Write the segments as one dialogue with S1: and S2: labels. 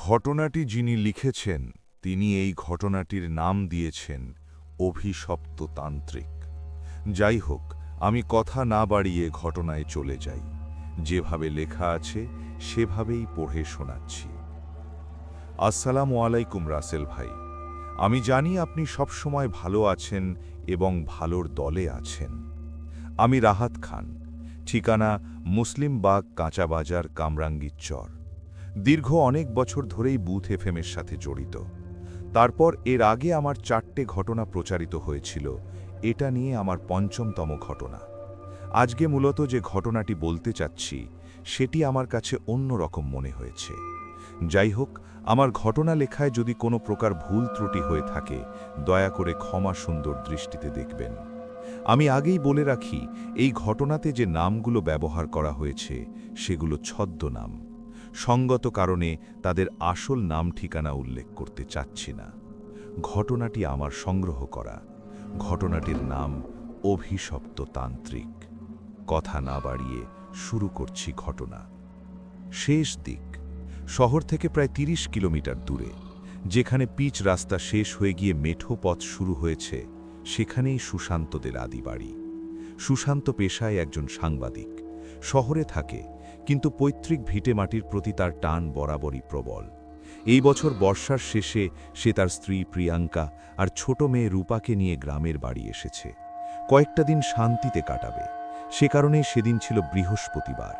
S1: ঘটনাটি যিনি লিখেছেন তিনি এই ঘটনাটির নাম দিয়েছেন অভিশপ্ত তান্ত্রিক। যাই হোক, আমি কথা না বাড়িয়ে ঘটনায় চলে যাই। যেভাবে লেখা আছে সেভাবেই পড়ে শোনাচ্ছি। আসসালামু আলাইকুম রাসেল ভাই। আমি জানি আপনি সবসময় ভালো আছেন এবং ভালোর দলে আছেন। আমি রাহাত খান, ঠিকানা মুসলিমবাগ, কাঁচা বাজার, কামরাঙ্গীর চর। দীর্ঘ অনেক বছর ধরেই বুথ এফএমের সাথে জড়িত। তারপর এর আগে আমার 4টে ঘটনা প্রচারিত হয়েছিল। এটা নিয়ে আমার ৫ম ঘটনা। আজকে মূলত যে ঘটনাটি বলতে চাচ্ছি সেটি আমার কাছে অন্য রকম মনে হয়েছে। যাই হোক, আমার ঘটনা লেখায় যদি কোনো প্রকার ভুল ত্রুটি হয়ে থাকে দয়া করে ক্ষমা সুন্দর দৃষ্টিতে দেখবেন। আমি আগেই বলে রাখি, এই ঘটনাতে যে নামগুলো ব্যবহার করা হয়েছে সেগুলো ছদ্মনাম। সঙ্গত কারণে তাদের আসল নাম ঠিকানা উল্লেখ করতে চাচ্ছি না। ঘটনাটি আমার সংগ্রহ করা। ঘটনাটির নাম অভিশপ্ত তান্ত্রিক। কথা না বাড়িয়ে শুরু করছি ঘটনা। শেষ দিক শহর থেকে প্রায় ৩০ কিলোমিটার দূরে, যেখানে পিচ রাস্তা শেষ হয়ে গিয়ে মেঠো পথ শুরু হয়েছে, সেখানেই সুশান্তদের আদি বাড়ি। সুশান্ত পেশায় একজন সাংবাদিক। শহরে থাকে, কিন্তু পৈতৃক ভিটেমাটির প্রতি তার টান বরাবরই প্রবল। এই বছর বর্ষার শেষে সে তার স্ত্রী প্রিয়াঙ্কা আর ছোট মেয়ে রূপাকে নিয়ে গ্রামের বাড়ি এসেছে। কয়েকটা দিন শান্তিতে কাটাবে। সে কারণেই সেদিন ছিল বৃহস্পতিবার।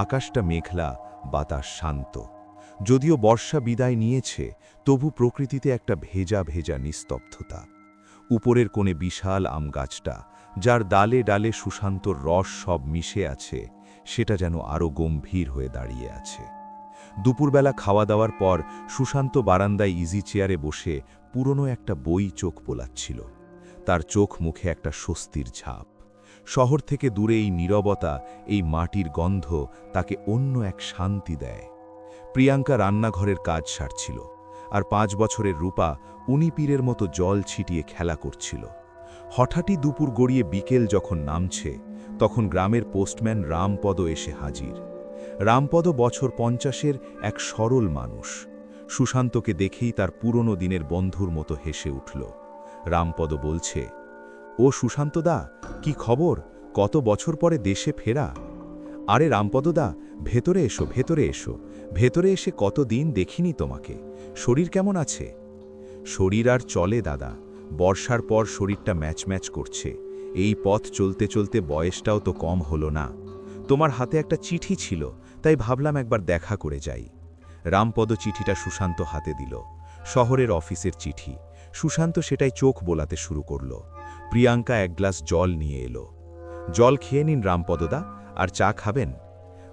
S1: আকাশটা মেঘলা, বাতাস শান্ত। যদিও বর্ষা বিদায় নিয়েছে, তবু প্রকৃতিতে একটা ভেজা ভেজা নিস্তব্ধতা। উপরের কোণে বিশাল আম গাছটা, যার ডালে ডালে সুশান্তর রস সব মিশে আছে, সেটা যেন আরও গম্ভীর হয়ে দাঁড়িয়ে আছে। দুপুরবেলা খাওয়া দাওয়ার পর সুশান্ত বারান্দায় ইজি চেয়ারে বসে পুরনো একটা বই চোখ বোলাচ্ছিল। তার চোখ মুখে একটা স্বস্তির ছাপ। শহর থেকে দূরে এই নীরবতা, এই মাটির গন্ধ তাকে অন্য এক শান্তি দেয়। প্রিয়াঙ্কা রান্নাঘরের কাজ সারছিল, আর 5 বছরের রূপা উনিপীরের মতো জল ছিটিয়ে খেলা করছিল। হঠাৎই দুপুর গড়িয়ে বিকেল যখন নামছে, তখন গ্রামের পোস্টম্যান রামপদ এসে হাজির। রামপদ বছর 50-এর এক সরল মানুষ। সুশান্তকে দেখেই তার পুরনো দিনের বন্ধুর মতো হেসে উঠল। রামপদ বলছে, ও সুশান্তদা, কি খবর? কত বছর পরে দেশে ফেরা? আরে রামপদদা, ভেতরে এসো, ভেতরে এসো। ভেতরে এসে কতদিন দেখিনি তোমাকে। শরীর কেমন আছে? শরীর আর চলে দাদা, বর্ষার পর শরীরটা ম্যাচ করছে। এই পথ চলতে চলতে বয়সটাও তো কম হলো না। তোমার হাতে একটা চিঠি ছিল, তাই ভাবলাম একবার দেখা করে যাই। রামপদ চিঠিটা সুশান্ত হাতে দিল। শহরের অফিসের চিঠি। সুশান্ত সেটাই চোখ বোলাতে শুরু করল। প্রিয়াঙ্কা এক গ্লাস জল নিয়ে এলো। জল খেয়ে নিন রামপদদা, আর চা খাবেন?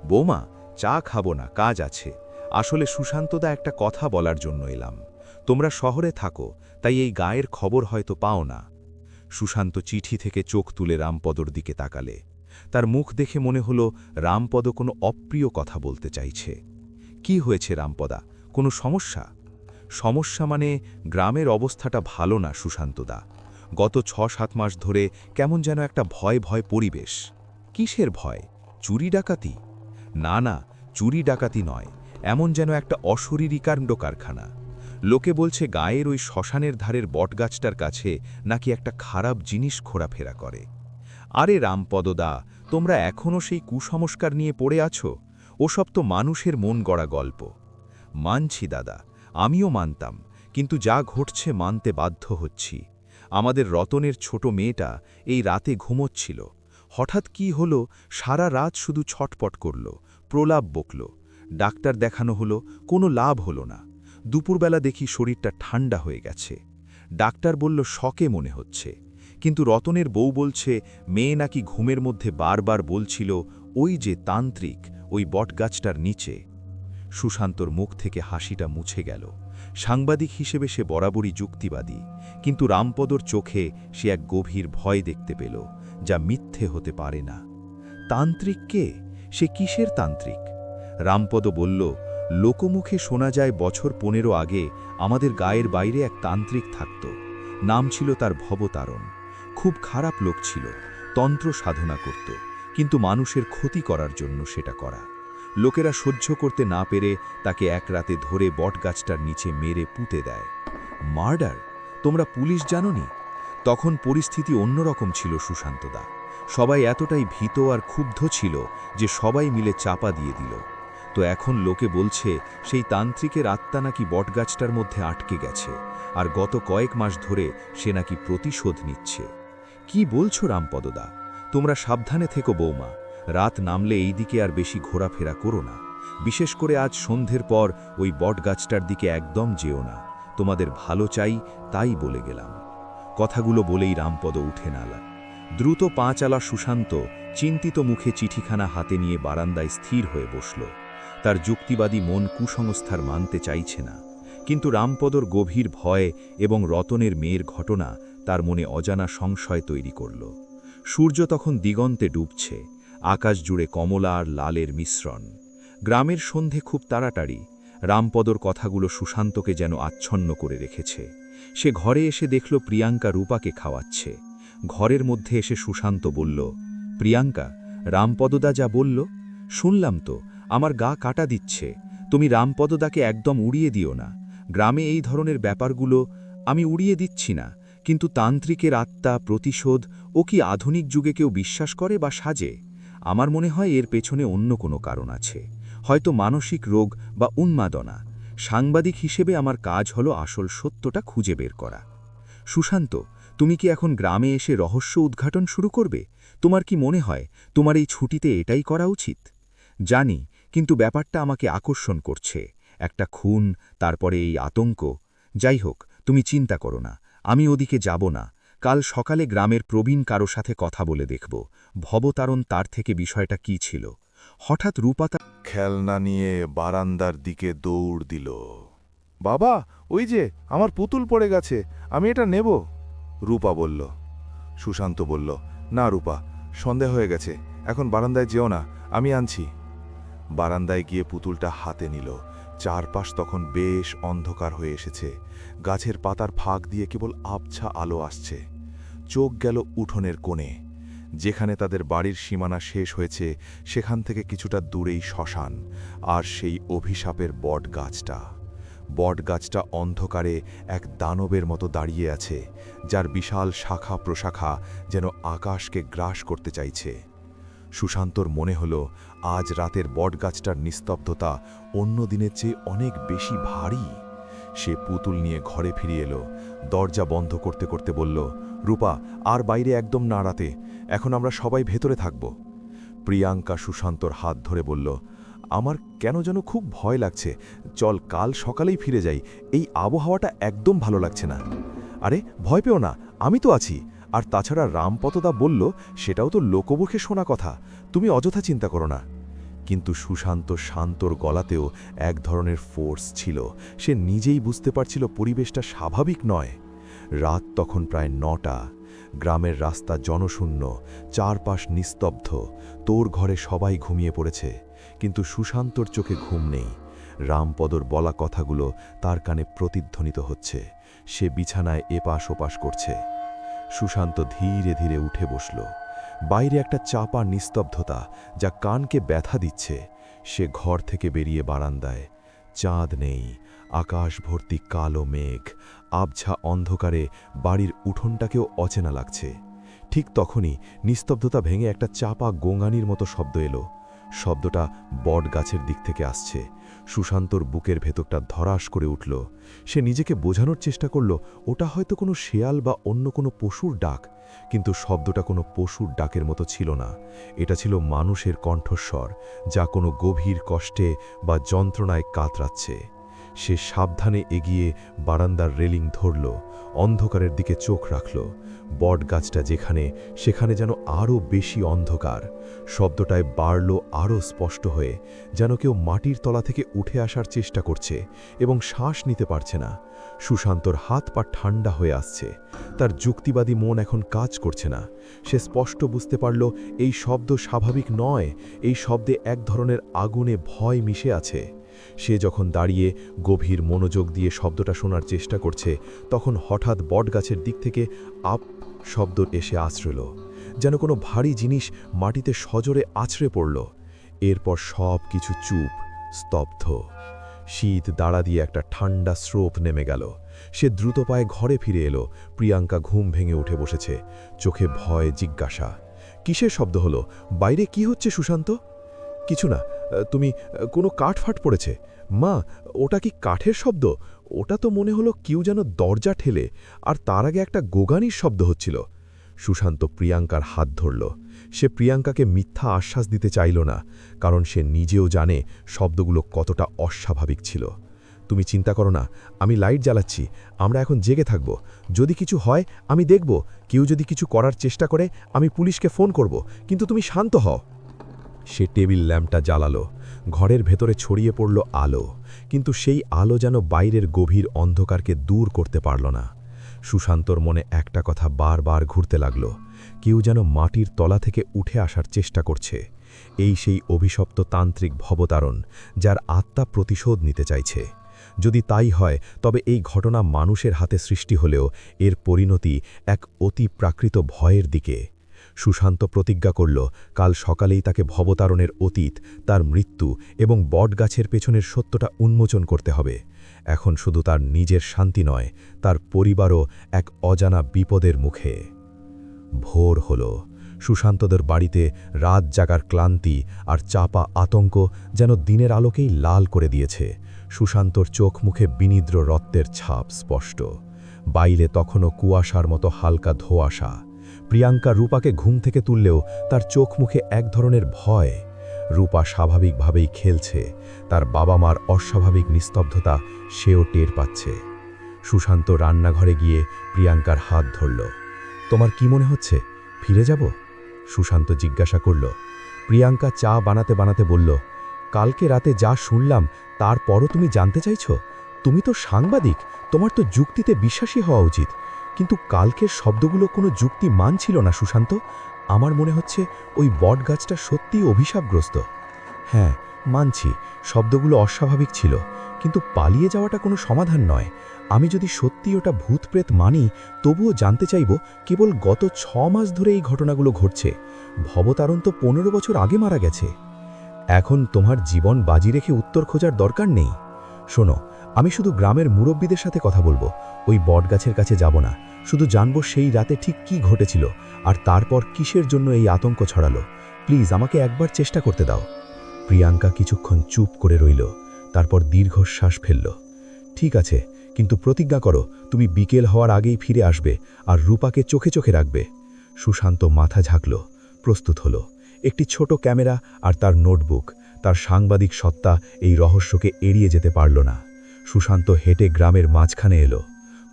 S1: বৌমা, চা খাবো না, কাজ আছে। আসলে সুশান্তদা, একটা কথা বলার জন্য এলাম। তোমরা শহরে থাকো, তাই এই গায়ের খবর হয়তো পাও না। সুশান্ত চিঠি থেকে চোখ তুলে রামপদর দিকে তাকালে। তার মুখ দেখে মনে হলো রামপদ কোনো অপ্রিয় কথা বলতে চাইছে। কি হয়েছে রামপদা, কোনো সমস্যা? সমস্যা মানে গ্রামের অবস্থাটা ভালো না সুশান্তদা। গত 6-7 মাস ধরে কেমন যেন একটা ভয় ভয় পরিবেশ। কিসের ভয়? চুরি ডাকাতি? না না, চুরি ডাকাতি নয়, এমন যেন একটা অশরীরী কাণ্ড কারখানা। লোকে বলছে গায়ের ওই শ্মশানের ধারের বটগাছটার কাছে নাকি একটা খারাপ জিনিস ঘোরাফেরা করে। আরে রামপদদা, তোমরা এখনও সেই কুসংস্কার নিয়ে পড়ে আছো? ওসব তো মানুষের মন গড়া গল্প। মানছি দাদা, আমিও মানতাম, কিন্তু যা ঘটছে মানতে বাধ্য হচ্ছি। আমাদের রতনের ছোট মেয়েটা এই রাতে ঘুমোচ্ছিল। হঠাৎ কি হলো, সারা রাত শুধু ছটপট করল, প্রলাপ বকল। ডাক্তার দেখানো হলো, কোনো লাভ হলো না। দুপুরবেলা দেখি শরীরটা ঠান্ডা হয়ে গেছে। ডাক্তার বলল শকে মনে হচ্ছে, কিন্তু রতনের বউ বলছে মেয়ে নাকি ঘুমের মধ্যে বারবার বলছিল, ওই যে তান্ত্রিক, ওই বটগাছটার নিচে। সুশান্তর মুখ থেকে হাসিটা মুছে গেল। সাংবাদিক হিসেবে সে বরাবরই যুক্তিবাদী, কিন্তু রামপদর চোখে সে এক গভীর ভয় দেখতে পেল, যা মিথ্যে হতে পারে না। তান্ত্রিক কে? সে কিসের তান্ত্রিক? রামপদ বলল, লোকমুখে শোনা যায় বছর 15 আগে আমাদের গায়ের বাইরে এক তান্ত্রিক থাকত। নাম ছিল তার ভবতারণ। খুব খারাপ লোক ছিল, তন্ত্র সাধনা করত, কিন্তু মানুষের ক্ষতি করার জন্য সেটা করা।
S2: লোকেরা সহ্য করতে না পেরে তাকে এক রাতে ধরে বটগাছটার নিচে মেরে পুঁতে দেয়। মার্ডার? তোমরা পুলিশ জানোনি? তখন পরিস্থিতি অন্যরকম ছিল সুশান্তদা। সবাই এতটাই ভীত আর ক্ষুব্ধ ছিল যে সবাই মিলে চাপা দিয়ে দিল। তো এখন লোকে বলছে সেই তান্ত্রিকের আত্মা নাকি বটগাছটার মধ্যে আটকে গেছে, আর গত কয়েক মাস ধরে সে নাকি প্রতিশোধ নিচ্ছে। কি বলছো রামপদদা? তোমরা সাবধানে থেকো বৌমা। রাত নামলে এই দিকে আর বেশি ঘোরাফেরা করো না। বিশেষ করে আজ সন্ধ্যের পর ওই বটগাছটার দিকে একদম যেও না। তোমাদের ভালো চাই, তাই বলে গেলাম। কথাগুলো বলেই রামপদ উঠে নালা। দ্রুত পা চালা সুশান্ত চিন্তিত মুখে চিঠিখানা হাতে নিয়ে বারান্দায় স্থির হয়ে বসল। তার যুক্তিবাদী মন কুসংস্থার মানতে চাইছে না, কিন্তু রামপদর গভীর ভয় এবং রতনের মেয়ের ঘটনা তার মনে অজানা সংশয় তৈরি করল। সূর্য তখন দিগন্তে ডুবছে, আকাশ জুড়ে কমলা আর লালের মিশ্রণ। গ্রামের সন্ধে খুব তাড়াতাড়ি। রামপদর কথাগুলো সুশান্তকে যেন আচ্ছন্ন করে রেখেছে। সে ঘরে এসে দেখল প্রিয়াঙ্কা রূপাকে খাওয়াচ্ছে। ঘরের মধ্যে এসে সুশান্ত বলল, প্রিয়াঙ্কা, রামপদদা যা বলল শুনলাম তো, আমার গা কাটা দিচ্ছে। তুমি রামপদদাকে একদম উড়িয়ে দিও না। গ্রামে এই ধরনের ব্যাপারগুলো আমি উড়িয়ে দিচ্ছি না, কিন্তু তান্ত্রিকের আত্মা, প্রতিশোধ ও কি আধুনিক যুগে কেউ বিশ্বাস করে বা সাজে? আমার মনে হয় এর পেছনে অন্য কোনো কারণ আছে, হয়তো মানসিক রোগ বা উন্মাদনা। সাংবাদিক হিসেবে আমার কাজ হলো আসল সত্যটা খুঁজে বের করা। সুশান্ত, তুমি কি এখন গ্রামে এসে রহস্য উদ্ঘাটন শুরু করবে? তোমার কি মনে হয় তোমার এই ছুটিতে এটাই করা উচিত? জানি, কিন্তু ব্যাপারটা আমাকে আকর্ষণ করছে। একটা খুন, তারপরে এই আতঙ্ক। যাই হোক, তুমি চিন্তা করো না, আমি ওদিকে যাব না। কাল সকালে গ্রামের প্রবীণ কারো সাথে কথা বলে দেখব ভবতারণ তার থেকে বিষয়টা কি ছিল। হঠাৎ রূপা
S1: খেলনা নিয়ে বারান্দার দিকে দৌড় দিল। বাবা, ওই যে আমার পুতুল পড়ে গেছে, আমি এটা নেব, রূপা বলল। সুশান্ত বলল, না রূপা, সন্দেহ হয়ে গেছে, এখন বারান্দায় যেও না, আমি আনছি। বারান্দায় গিয়ে পুতুলটা হাতে নিল। চারপাশ তখন বেশ অন্ধকার হয়ে এসেছে। গাছের পাতার ফাঁক দিয়ে কেবল আবছা আলো আসছে। চোখ গেল উঠোনের কোণে। যেখানে তাদের বাড়ির সীমানা শেষ হয়েছে সেখান থেকে কিছুটা দূরেই শ্মশান, আর সেই অভিশাপের বটগাছটা। বটগাছটা অন্ধকারে এক দানবের মতো দাঁড়িয়ে আছে, যার বিশাল শাখা প্রশাখা যেন আকাশকে গ্রাস করতে চাইছে। সুশান্তর মনে হল আজ রাতের বটগাছটার নিস্তব্ধতা অন্য দিনের চেয়ে অনেক বেশি ভারী। সে পুতুল নিয়ে ঘরে ফিরে এলো। দরজা বন্ধ করতে করতে বলল, রূপা, আর বাইরে একদম না রাতে, এখন আমরা সবাই ভেতরে থাকব। প্রিয়াঙ্কা সুশান্তর হাত ধরে বলল, আমার কেন যেন খুব ভয় লাগছে, চল কাল সকালেই ফিরে যাই, এই আবহাওয়াটা একদম ভালো লাগছে না। আরে ভয় পেও না, আমি তো আছি। আর তাছাড়া রামপদদা বলল সেটাও তো লোকমুখে শোনা কথা, তুমি অযথা চিন্তা করো না। কিন্তু সুশান্ত শান্তর গলাতেও এক ধরনের ফোর্স ছিল। সে নিজেই বুঝতে পারছিল পরিবেশটা স্বাভাবিক নয়। রাত তখন প্রায় ৯টা। গ্রামের রাস্তা জনশূন্য, চারপাশ নিস্তব্ধ। তোর ঘরে সবাই ঘুমিয়ে পড়েছে, কিন্তু সুশান্তর চোখে ঘুম নেই। রামপদর বলা কথাগুলো তার কানে প্রতিধ্বনিত হচ্ছে। সে বিছানায় এপাশ ওপাশ করছে। সুশান্ত ধীরে ধীরে উঠে বসল। বাইরে একটা চাপা নিস্তব্ধতা যা কানকে ব্যথা দিচ্ছে। সে ঘর থেকে বেরিয়ে বারান্দায়। চাঁদ নেই, আকাশ ভর্তি কালো মেঘ। আবছা অন্ধকারে বাড়ির উঠোনটাকেও অচেনা লাগছে। ঠিক তখনই নিস্তব্ধতা ভেঙে একটা চাপা গোঙানির মতো শব্দ এলো। শব্দটা বট গাছের দিক থেকে আসছে। সুশান্তর বুকের ভেতরটা ধরাস করে উঠল। সে নিজেকে বোঝানোর চেষ্টা করল ওটা হয়তো কোনো শেয়াল বা অন্য কোনো পশুর ডাক, কিন্তু শব্দটা কোনো পশুর ডাকের মতো ছিল না। এটা ছিল মানুষের কণ্ঠস্বর, যা কোনো গভীর কষ্টে বা যন্ত্রণায় কাতরাচ্ছে। সে সাবধানে এগিয়ে বারান্দার রেলিং ধরল, অন্ধকারের দিকে চোখ রাখল। বট গাছটা যেখানে, সেখানে যেন আরও বেশি অন্ধকার। শব্দটায় বাড়ল আরও স্পষ্ট হয়ে, যেন কেউ মাটির তলা থেকে উঠে আসার চেষ্টা করছে এবং শ্বাস নিতে পারছে না। সুশান্তর হাত পা ঠান্ডা হয়ে আসছে। তার যুক্তিবাদী মন এখন কাজ করছে না। সে স্পষ্ট বুঝতে পারল এই শব্দ স্বাভাবিক নয়, এই শব্দে এক ধরনের আগুনে ভয় মিশে আছে। সে যখন দাঁড়িয়ে গভীর মনোযোগ দিয়ে শব্দটা শোনার চেষ্টা করছে, তখন হঠাৎ বটগাছের দিক থেকে আপ শব্দ এসে আছড়ল, যেন কোনো ভারী জিনিস মাটিতে সজোরে আছড়ে পড়ল।
S2: এরপর সব কিছু চুপ, স্তব্ধ। শীত দাঁড়া দিয়ে একটা ঠান্ডা স্রোত নেমে গেল। সে দ্রুত পায়ে ঘরে ফিরে এলো। প্রিয়াঙ্কা ঘুম ভেঙে উঠে বসেছে, চোখে ভয়, জিজ্ঞাসা। কিসের শব্দ হলো? বাইরে কি হচ্ছে সুশান্ত? কিছু না, তুমি কোনো কাঠ ফাট পড়েছে? মা, ওটা কি কাঠের শব্দ? ওটা তো মনে হলো কেউ যেন দরজা ঠেলে, আর তার আগে একটা গোগানির শব্দ হচ্ছিল। সুশান্ত প্রিয়াঙ্কার হাত ধরল। সে প্রিয়াঙ্কাকে মিথ্যা আশ্বাস দিতে চাইল না, কারণ সে নিজেও জানে শব্দগুলো কতটা অস্বাভাবিক ছিল। তুমি চিন্তা করো না, আমি লাইট জ্বালাচ্ছি, আমরা এখন জেগে থাকব। যদি কিছু হয় আমি দেখব, কেউ যদি কিছু করার চেষ্টা করে আমি পুলিশকে ফোন করব, কিন্তু তুমি শান্ত হও। সে টেবিল ল্যাম্পটা জ্বালালো। ঘরের ভেতরে ছড়িয়ে পড়ল আলো, কিন্তু সেই আলো যেন বাইরের গভীর অন্ধকারকে দূর করতে পারল না। সুশান্তর মনে একটা কথা বারবার ঘুরতে লাগল, কেউ যেন মাটির তলা থেকে উঠে আসার চেষ্টা করছে। এই সেই অভিশপ্ত তান্ত্রিক ভবতারণ, যার আত্মা প্রতিশোধ নিতে চাইছে। যদি তাই হয়, তবে এই ঘটনা মানুষের হাতে সৃষ্টি হলেও এর পরিণতি এক অতি প্রাকৃত ভয়ের দিকে। সুশান্ত প্রতিজ্ঞা করল, কাল সকালেই তাকে ভবতারণের অতীত, তার মৃত্যু এবং বটগাছের পেছনের সত্যটা উন্মোচন করতে হবে। এখন শুধু তার নিজের শান্তি নয়, তার পরিবারও এক অজানা বিপদের মুখে। ভোর হল। সুশান্তদের বাড়িতে রাত জাগার ক্লান্তি আর চাপা আতঙ্ক যেন দিনের আলোকেই লাল করে দিয়েছে। সুশান্তর চোখ মুখে বিনিদ্র রক্তের ছাপ স্পষ্ট। বাইরে তখনও কুয়াশার মতো হালকা ধোঁয়াশা। প্রিয়াঙ্কা রূপাকে ঘুম থেকে তুললেও তার চোখ মুখে এক ধরনের ভয়। রূপা স্বাভাবিকভাবেই খেলছে, তার বাবা মার অস্বাভাবিক নিস্তব্ধতা সেও টের পাচ্ছে। সুশান্ত রান্নাঘরে গিয়ে প্রিয়াঙ্কার হাত ধরল। তোমার কি মনে হচ্ছে, ফিরে যাব? সুশান্ত জিজ্ঞাসা করল। প্রিয়াঙ্কা চা বানাতে বানাতে বলল, কালকে রাতে যা শুনলাম তারপরও তুমি জানতে চাইছ? তুমি তো সাংবাদিক, তোমার তো যুক্তিতে বিশ্বাসী হওয়া উচিত। কিন্তু কালকের শব্দগুলো কোনো যুক্তি মানছিল না সুশান্ত। আমার মনে হচ্ছে ওই বটগাছটা সত্যিই অভিশাপগ্রস্ত। হ্যাঁ, মানছি শব্দগুলো অস্বাভাবিক ছিল, কিন্তু পালিয়ে যাওয়াটা কোনো সমাধান নয়। আমি যদি সত্যি ওটা ভূতপ্রেত মানি, তবুও জানতে চাইব কেবল গত 6 মাস ধরে এই ঘটনাগুলো ঘটছে। ভবতারণ তো 15 বছর আগে মারা গেছে। এখন তোমার জীবন বাজি রেখে উত্তর খোঁজার দরকার নেই। শোনো, আমি শুধু গ্রামের মুরব্বীদের সাথে কথা বলবো, ওই বটগাছের কাছে যাব না। শুধু জানবো সেই রাতে ঠিক কি ঘটেছিল, আর তারপর কিসের জন্য এই আতঙ্ক ছড়ালো। প্লিজ আমাকে একবার চেষ্টা করতে দাও। প্রিয়াঙ্কা কিছুক্ষণ চুপ করে রইল, তারপর দীর্ঘশ্বাস ফেলল। ঠিক আছে, কিন্তু প্রতিজ্ঞা করো তুমি বিকেল হওয়ার আগেই ফিরে আসবে আর রূপাকে চোখে চোখে রাখবে। সুশান্ত মাথা ঝাঁকল, প্রস্তুত হলো। একটি ছোট ক্যামেরা আর তার নোটবুক। তার সাংবাদিক সত্তা এই রহস্যকে এড়িয়ে যেতে পারল না। সুশান্ত হেঁটে গ্রামের মাঝখানে এলো।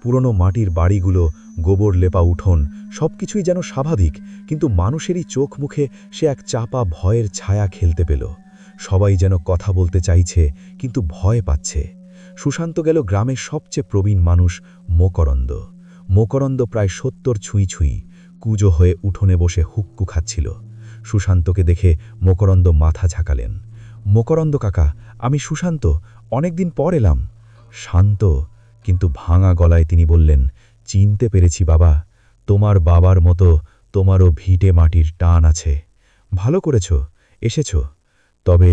S2: পুরনো মাটির বাড়িগুলো, গোবর লেপা উঠোন, সবকিছুই যেন স্বাভাবিক, কিন্তু মানুষেরই চোখ মুখে সে এক চাপা ভয়ের ছায়া খেলতে পেল। সবাই যেন কথা বলতে চাইছে, কিন্তু ভয় পাচ্ছে। সুশান্ত গেল গ্রামের সবচেয়ে প্রবীণ মানুষ মকরন্দ। মকরন্দ প্রায় 70 ছুঁই ছুঁই, কুজো হয়ে উঠোনে বসে হুক্কু খাচ্ছিল। সুশান্তকে দেখে মকরন্দ মাথা ঝাঁকালেন। মকরন্দ কাকা, আমি সুশান্ত, অনেকদিন পর এলাম। শান্ত কিন্তু ভাঙা গলায় তিনি বললেন, চিনতে পেরেছি বাবা, তোমার বাবার মতো তোমারও ভিটে মাটির টান আছে। ভালো করেছ এসেছ, তবে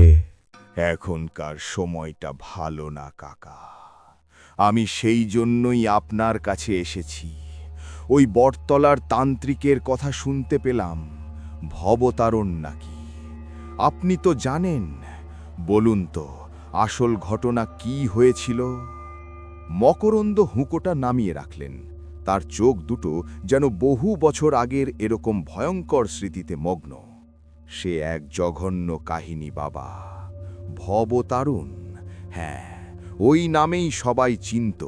S1: এখনকার সময়টা ভালো না কাকা। আমি সেই জন্যই আপনার কাছে এসেছি। ওই বটতলার তান্ত্রিকের কথা শুনতে পেলাম, ভবতারণ নাকি। আপনি তো জানেন, বলুন তো আসল ঘটনা কি হয়েছিল? মকরন্দ হুঁকোটা নামিয়ে রাখলেন। তার চোখ দুটো যেন বহু বছর আগের এরকম ভয়ঙ্কর স্মৃতিতে মগ্ন। সে এক জঘন্য কাহিনী বাবা, ভবতারণ। হ্যাঁ, ওই নামেই সবাই চিনত।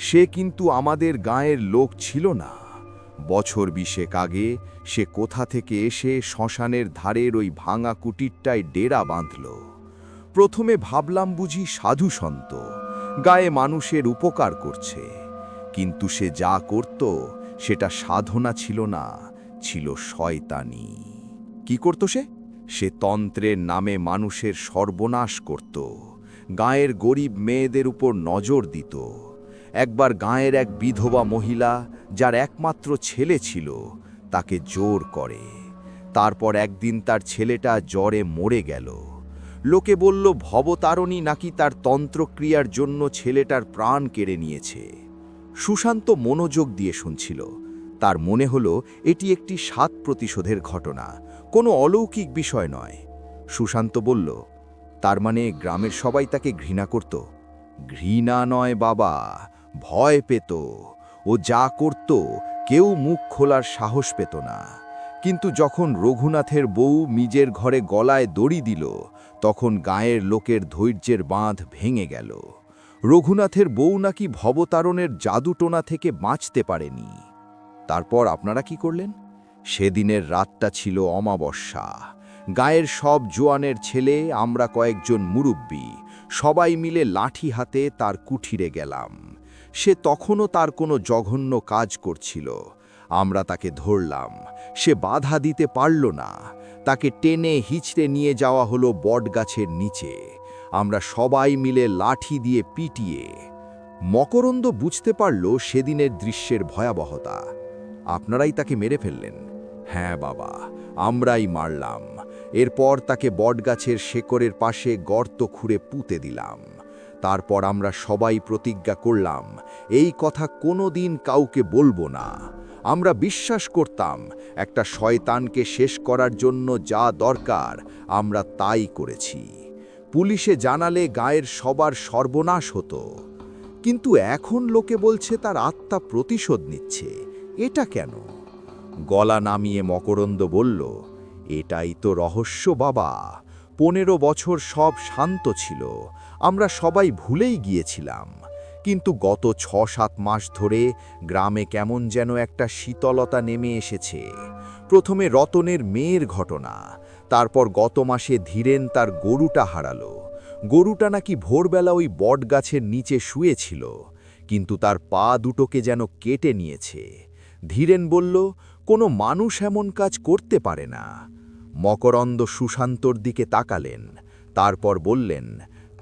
S1: সে কিন্তু আমাদের গাঁয়ের লোক ছিল না। বছর 20 আগে সে কোথা থেকে এসে শ্মশানের ধারের ওই ভাঙা কুটিরটায় ডেরা বাঁধল। প্রথমে ভাবলাম বুঝি সাধু সন্ত, গায়ে মানুষের উপকার করছে। কিন্তু সে যা করত সেটা সাধনা ছিল না, ছিল শয়তানি। কি করত সে? সে তন্ত্রের নামে মানুষের সর্বনাশ করত, গাঁয়ের গরিব মেয়েদের উপর নজর দিত। একবার গাঁয়ের এক বিধবা মহিলা, যার একমাত্র ছেলে ছিল, তাকে জোর করে।
S2: তারপর একদিন তার ছেলেটা জ্বরে মরে গেল। লোকে বলল ভবতারণী নাকি তার তন্ত্রক্রিয়ার জন্য ছেলেটার প্রাণ কেড়ে নিয়েছে। সুশান্ত মনোযোগ দিয়ে শুনছিল। তার মনে হলো এটি একটি সাত প্রতিশোধের ঘটনা, কোনো অলৌকিক বিষয় নয়। সুশান্ত বলল, তার মানে গ্রামের সবাই তাকে ঘৃণা করত? ঘৃণা নয় বাবা, ভয় পেত। ও যা করত কেউ মুখ খোলার সাহস পেত না। কিন্তু যখন রঘুনাথের বউ নিজের ঘরে গলায় দড়ি দিল, তখন গায়ের লোকের ধৈর্যের বাঁধ ভেঙে গেল। রঘুনাথের বউ নাকি ভবতারণের জাদুটোনা থেকে বাঁচতে পারেনি। তারপর আপনারা কি করলেন? সেদিনের রাতটা ছিল অমাবস্যা। গায়ের সব জোয়ানের ছেলে, আমরা কয়েকজন মুরব্বী, সবাই মিলে লাঠি হাতে তার কুঠিরে গেলাম। সে তখনও তার কোনো জঘন্য কাজ করছিল। আমরা তাকে ধরলাম। সে বাধা দিতে পারল না। তাকে টেনে হিচড়ে নিয়ে যাওয়া হলো বটগাছের নিচে। আমরা সবাই মিলে লাঠি দিয়ে পিটিয়ে। মকরন্দ বুঝতে পারল সেদিনের দৃশ্যের ভয়াবহতা। আপনারাই তাকে মেরে ফেললেন? হ্যাঁ বাবা, আমরাই মারলাম। এরপর তাকে বটগাছের শেকড়ের পাশে গর্ত খুঁড়ে পুঁতে দিলাম। তারপর আমরা সবাই প্রতিজ্ঞা করলাম এই কথা কোনোদিন কাউকে বলবো না। আমরা বিশ্বাস করতাম একটা শয়তানকে শেষ করার জন্য যা দরকার আমরা তাই করেছি। পুলিশে জানালে গায়ের সবার সর্বনাশ হতো। কিন্তু এখন লোকে বলছে তার আত্মা প্রতিশোধ নিচ্ছে। এটা কেন? গলা নামিয়ে মকরন্দ বলল, এটাই তো রহস্য বাবা। 15 বছর সব শান্ত ছিল, আমরা সবাই ভুলেই গিয়েছিলাম। কিন্তু গত 6-7 মাস ধরে গ্রামে কেমন যেন একটা শীতলতা নেমে এসেছে। প্রথমে রতনের মেয়ের ঘটনা, তারপর গত মাসে ধীরেন তার গরুটা হারালো। গরুটা নাকি ভোরবেলা ওই বটগাছের নিচে শুয়েছিল, কিন্তু তার পা দুটোকে যেন কেটে নিয়েছে। ধীরেন বলল, কোনো মানুষ এমন কাজ করতে পারে না। মকরন্দ সুশান্তর দিকে তাকালেন, তারপর বললেন,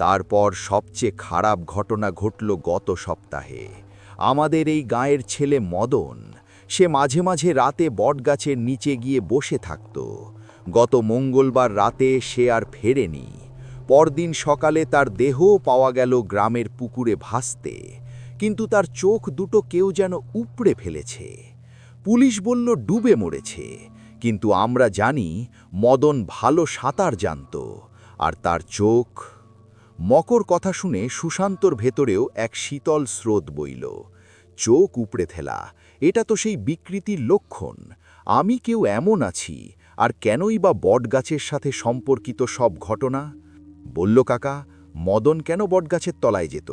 S2: তারপর সবচেয়ে খারাপ ঘটনা ঘটল গত সপ্তাহে। আমাদের এই গাঁয়ের ছেলে মদন, সে মাঝে মাঝে রাতে বটগাছের নিচে গিয়ে বসে থাকত। গত মঙ্গলবার রাতে সে আর ফেরেনি। পরদিন সকালে তার দেহও পাওয়া গেল গ্রামের পুকুরে ভাসতে, কিন্তু তার চোখ দুটো কেউ যেন উপড়ে ফেলেছে। পুলিশ বলল ডুবে মরেছে, কিন্তু আমরা জানি মদন ভালো সাঁতার জানত। আর তার চোখ। মকর কথা শুনে সুশান্তর ভেতরেও এক শীতল স্রোত বইল। চোখ উপড়ে ফেলা, এটা তো সেই বিকৃতির লক্ষণ। আমি কেউ এমন আছি, আর কেনই বা বটগাছের সাথে সম্পর্কিত সব ঘটনা? বলল কাকা, মদন কেন বটগাছের তলায় যেত?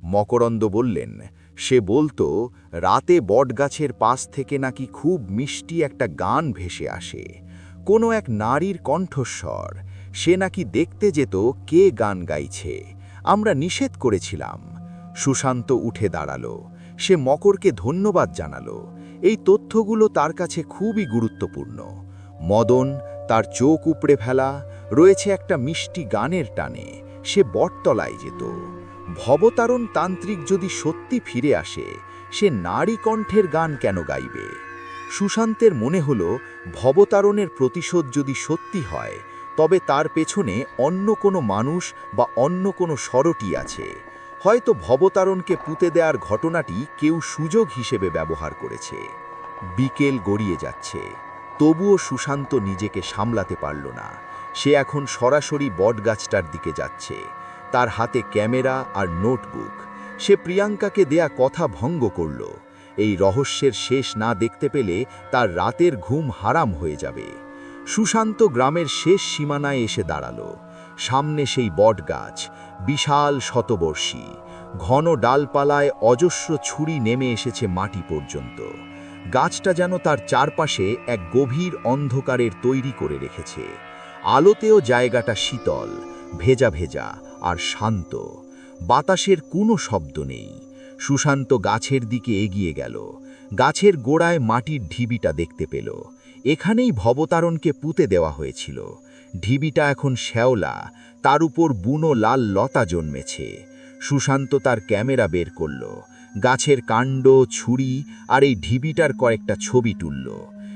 S2: মকরন্দ বললেন, সে বলতো রাতে বটগাছের পাশ থেকে নাকি খুব মিষ্টি একটা গান ভেসে আসে, কোনো এক নারীর কণ্ঠস্বর। সে নাকি দেখতে যেত কে গান গাইছে। আমরা নিষেধ করেছিলাম। সুশান্ত উঠে দাঁড়ালো। সে মকরকে ধন্যবাদ জানালো। এই তথ্যগুলো তার কাছে খুবই গুরুত্বপূর্ণ। মদন, তার চোখ উপড়ে ফেলা, রয়েছে একটা মিষ্টি গানের টানে। সে বটতলায় যেত। ভবতারণ তান্ত্রিক যদি সত্যি ফিরে আসে, সে নারী কণ্ঠের গান কেন গাইবে? সুশান্তের মনে হলো ভবতারণের প্রতিশোধ যদি সত্যি হয়, তবে তার পেছনে অন্য কোনো মানুষ বা অন্য কোনো ষড়টি আছে। হয়তো ভবতারণকে পুঁতে দেওয়ার ঘটনাটি কেউ সুযোগ হিসেবে ব্যবহার করেছে। বিকেল গড়িয়ে যাচ্ছে, তবুও সুশান্ত নিজেকে সামলাতে পারল না। সে এখন সরাসরি বটগাছটার দিকে যাচ্ছে। তার হাতে ক্যামেরা আর নোটবুক। সে প্রিয়াঙ্কাকে দেয়া কথা ভঙ্গ করল। এই রহস্যের শেষ না দেখতে পেলে তার রাতের ঘুম হারাম হয়ে যাবে। সুশান্ত গ্রামের শেষ সীমানায় এসে দাঁড়ালো। সামনে সেই বটগাছ, বিশাল শতবর্ষী। ঘন ডালপালায় অজস্র ছুরি নেমে এসেছে মাটি পর্যন্ত। গাছটা যেন তার চারপাশে এক গভীর অন্ধকারের তৈরি করে রেখেছে। আলোতেও জায়গাটা শীতল, ভেজা ভেজা আর শান্ত। বাতাসের কোনো শব্দ নেই। সুশান্ত গাছের দিকে এগিয়ে গেল। গাছের গোড়ায় মাটির ঢিবিটা দেখতে পেল। এখানেই ভবতারণকে পুঁতে দেওয়া হয়েছিল। ঢিবিটা এখন শ্যাওলা, তার উপর বুনো লাল লতা জন্মেছে। সুশান্ত তার ক্যামেরা বের করল। গাছের কাণ্ড, ছুরি আর এই ঢিবিটার কয়েকটা ছবি তুলল।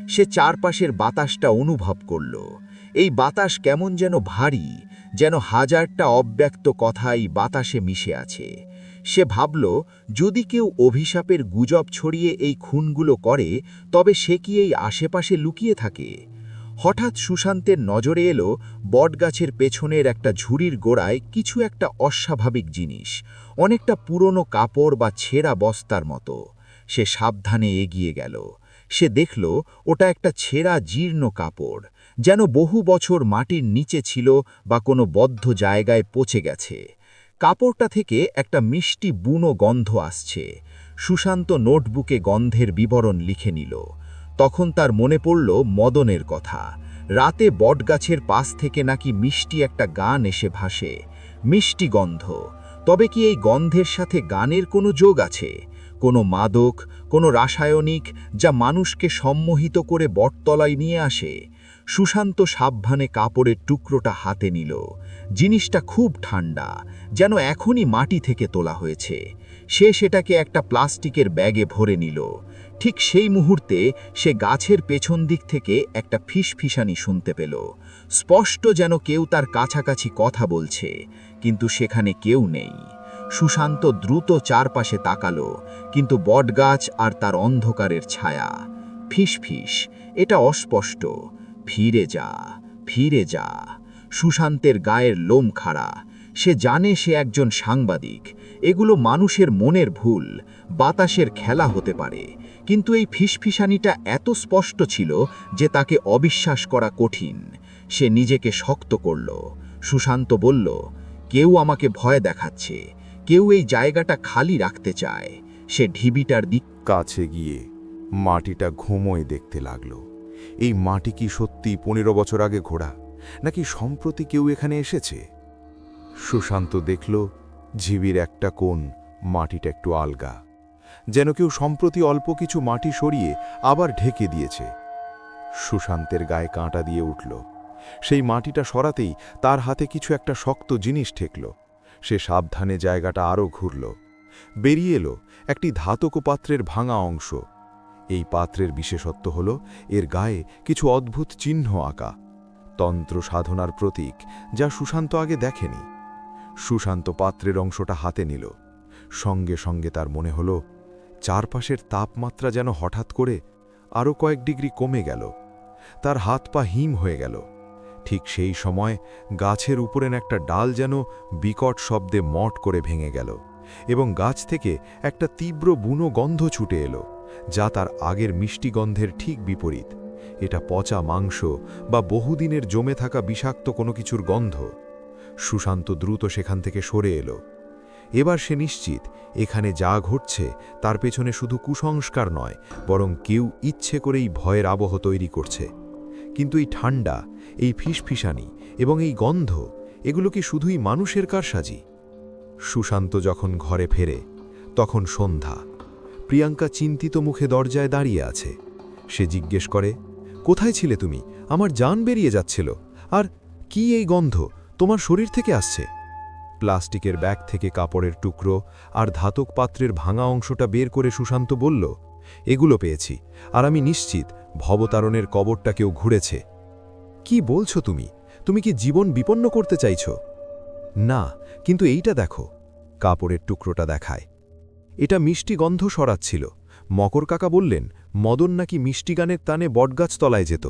S2: সে চারপাশের বাতাসটা অনুভব করল। এই বাতাস কেমন যেন ভারী, যেন হাজারটা অব্যক্ত কথাই বাতাসে মিশে আছে। সে ভাবল, যদি কেউ অভিশাপের গুজব ছড়িয়ে এই খুনগুলো করে, তবে সে কি এই আশেপাশে লুকিয়ে থাকে? হঠাৎ সুশান্তের নজরে এলো বটগাছের পেছনের একটা ঝুড়ির গোড়ায় কিছু একটা অস্বাভাবিক জিনিস, অনেকটা পুরনো কাপড় বা ছেঁড়া বস্তার মতো। সে সাবধানে এগিয়ে গেল। সে দেখল ওটা একটা ছেঁড়া জীর্ণ কাপড়, যেন বহু বছর মাটির নিচে ছিল বা কোনো বদ্ধ জায়গায় পচে গেছে। কাপড়টা থেকে একটা মিষ্টি বুনো গন্ধ আসছে। সুশান্ত নোটবুকে গন্ধের বিবরণ লিখে নিল। তখন তার মনে পড়ল মদনের কথা। রাতে বটগাছের পাশ থেকে নাকি মিষ্টি একটা গান এসে ভাসে। মিষ্টি গন্ধ। তবে কি এই গন্ধের সাথে গানের কোনো যোগ আছে? কোনো মাদক, কোনো রাসায়নিক, যা মানুষকে সম্মোহিত করে বটতলায় নিয়ে আসে? সুশান্ত সাবধানে কাপড়ের টুকরোটা হাতে নিল। জিনিসটা খুব ঠান্ডা, যেন এখনই মাটি থেকে তোলা হয়েছে। সে সেটাকে একটা প্লাস্টিকের ব্যাগে ভরে নিল। ঠিক সেই মুহূর্তে সে গাছের পেছন দিক থেকে একটা ফিসফিসানি শুনতে পেল। স্পষ্ট যেন কেউ তার কাছাকাছি কথা বলছে, কিন্তু সেখানে কেউ নেই। সুশান্ত দ্রুত চারপাশে তাকালো, কিন্তু বটগাছ আর তার অন্ধকারের ছায়া। ফিসফিস, এটা অস্পষ্ট। ফিরে যা, ফিরে যা। সুশান্তের গায়ের লোম খাড়া। সে জানে সে একজন সাংবাদিক। এগুলো মানুষের মনের ভুল, বাতাসের খেলা হতে পারে, কিন্তু এই ফিসফিসানিটা এত স্পষ্ট ছিল যে তাকে অবিশ্বাস করা কঠিন। সে নিজেকে শক্ত করল। সুশান্ত বলল, কেউ আমাকে ভয় দেখাচ্ছে, কেউ এই জায়গাটা খালি রাখতে চায়। সে ঢিবিটার দিক
S1: কাছে গিয়ে মাটিটা ঘুমোয় দেখতে লাগলো। এই মাটি কি সত্যি 15 বছর আগে ঘোরা, নাকি সম্প্রতি কেউ এখানে এসেছে? সুশান্ত দেখল ঝিবির একটা কোণ মাটিটা একটু আলগা, যেন কেউ সম্প্রতি অল্প কিছু মাটি সরিয়ে আবার ঢেকে দিয়েছে। সুশান্তের গায়ে কাঁটা দিয়ে উঠল। সেই মাটিটা সরাতেই তার হাতে কিছু একটা শক্ত জিনিস ঠেকল। সে সাবধানে জায়গাটা আরও ঘুরল। বেরিয়ে এলো একটি ধাতব পাত্রের ভাঙা অংশ। এই পাত্রের বিশেষত্ব হল এর গায়ে কিছু অদ্ভুত চিহ্ন আঁকা, তন্ত্র সাধনার প্রতীক, যা সুশান্ত আগে দেখেনি। সুশান্ত পাত্রের অংশটা হাতে নিল। সঙ্গে সঙ্গে তার মনে হল চারপাশের তাপমাত্রা যেন হঠাৎ করে আরও কয়েক ডিগ্রি কমে গেল। তার হাত পা হিম হয়ে গেল। ঠিক সেই সময় গাছের উপরের একটা ডাল যেন বিকট শব্দে মট করে ভেঙে গেল, এবং গাছ থেকে একটা তীব্র বুনো গন্ধ ছুটে এলো, যা তার আগের মিষ্টি গন্ধের ঠিক বিপরীত। এটা পচা মাংস বা বহুদিনের জমে থাকা বিষাক্ত কোনো কিছুর গন্ধ। সুশান্ত দ্রুত সেখান থেকে সরে এলো। এবার সে নিশ্চিত এখানে যা ঘটছে তার পেছনে শুধু কুসংস্কার নয়, বরং কেউ ইচ্ছে করেই ভয়ের আবহ তৈরি করছে। কিন্তু এই ঠান্ডা, এই ফিসফিসানি এবং এই গন্ধ, এগুলো কি শুধুই মানুষের কারসাজি? সুশান্ত যখন ঘরে ফেরে তখন সন্ধ্যা। প্রিয়াঙ্কা চিন্তিত মুখে দরজায় দাঁড়িয়ে আছে। সে জিজ্ঞেস করে, কোথায় ছিলে তুমি? আমার জান বেরিয়ে যাচ্ছিল। আর কি এই গন্ধ তোমার শরীর থেকে আসছে? প্লাস্টিকের ব্যাগ থেকে কাপড়ের টুকরো আর ধাতব পাত্রের ভাঙা অংশটা বের করে সুশান্ত বলল, এগুলো পেয়েছি, আর আমি নিশ্চিত ভবতারণের কবরটা কেউ ঘুরেছে। কি বলছো তুমি? তুমি কি জীবন বিপন্ন করতে চাইছো? না, কিন্তু এইটা দেখো। কাপড়ের টুকরোটা দেখায়। এটা মিষ্টি গন্ধ সরাচ্ছিল। মকর কাকা বললেন মদন নাকি মিষ্টি গানের টানে বটগাছ তলায় যেত।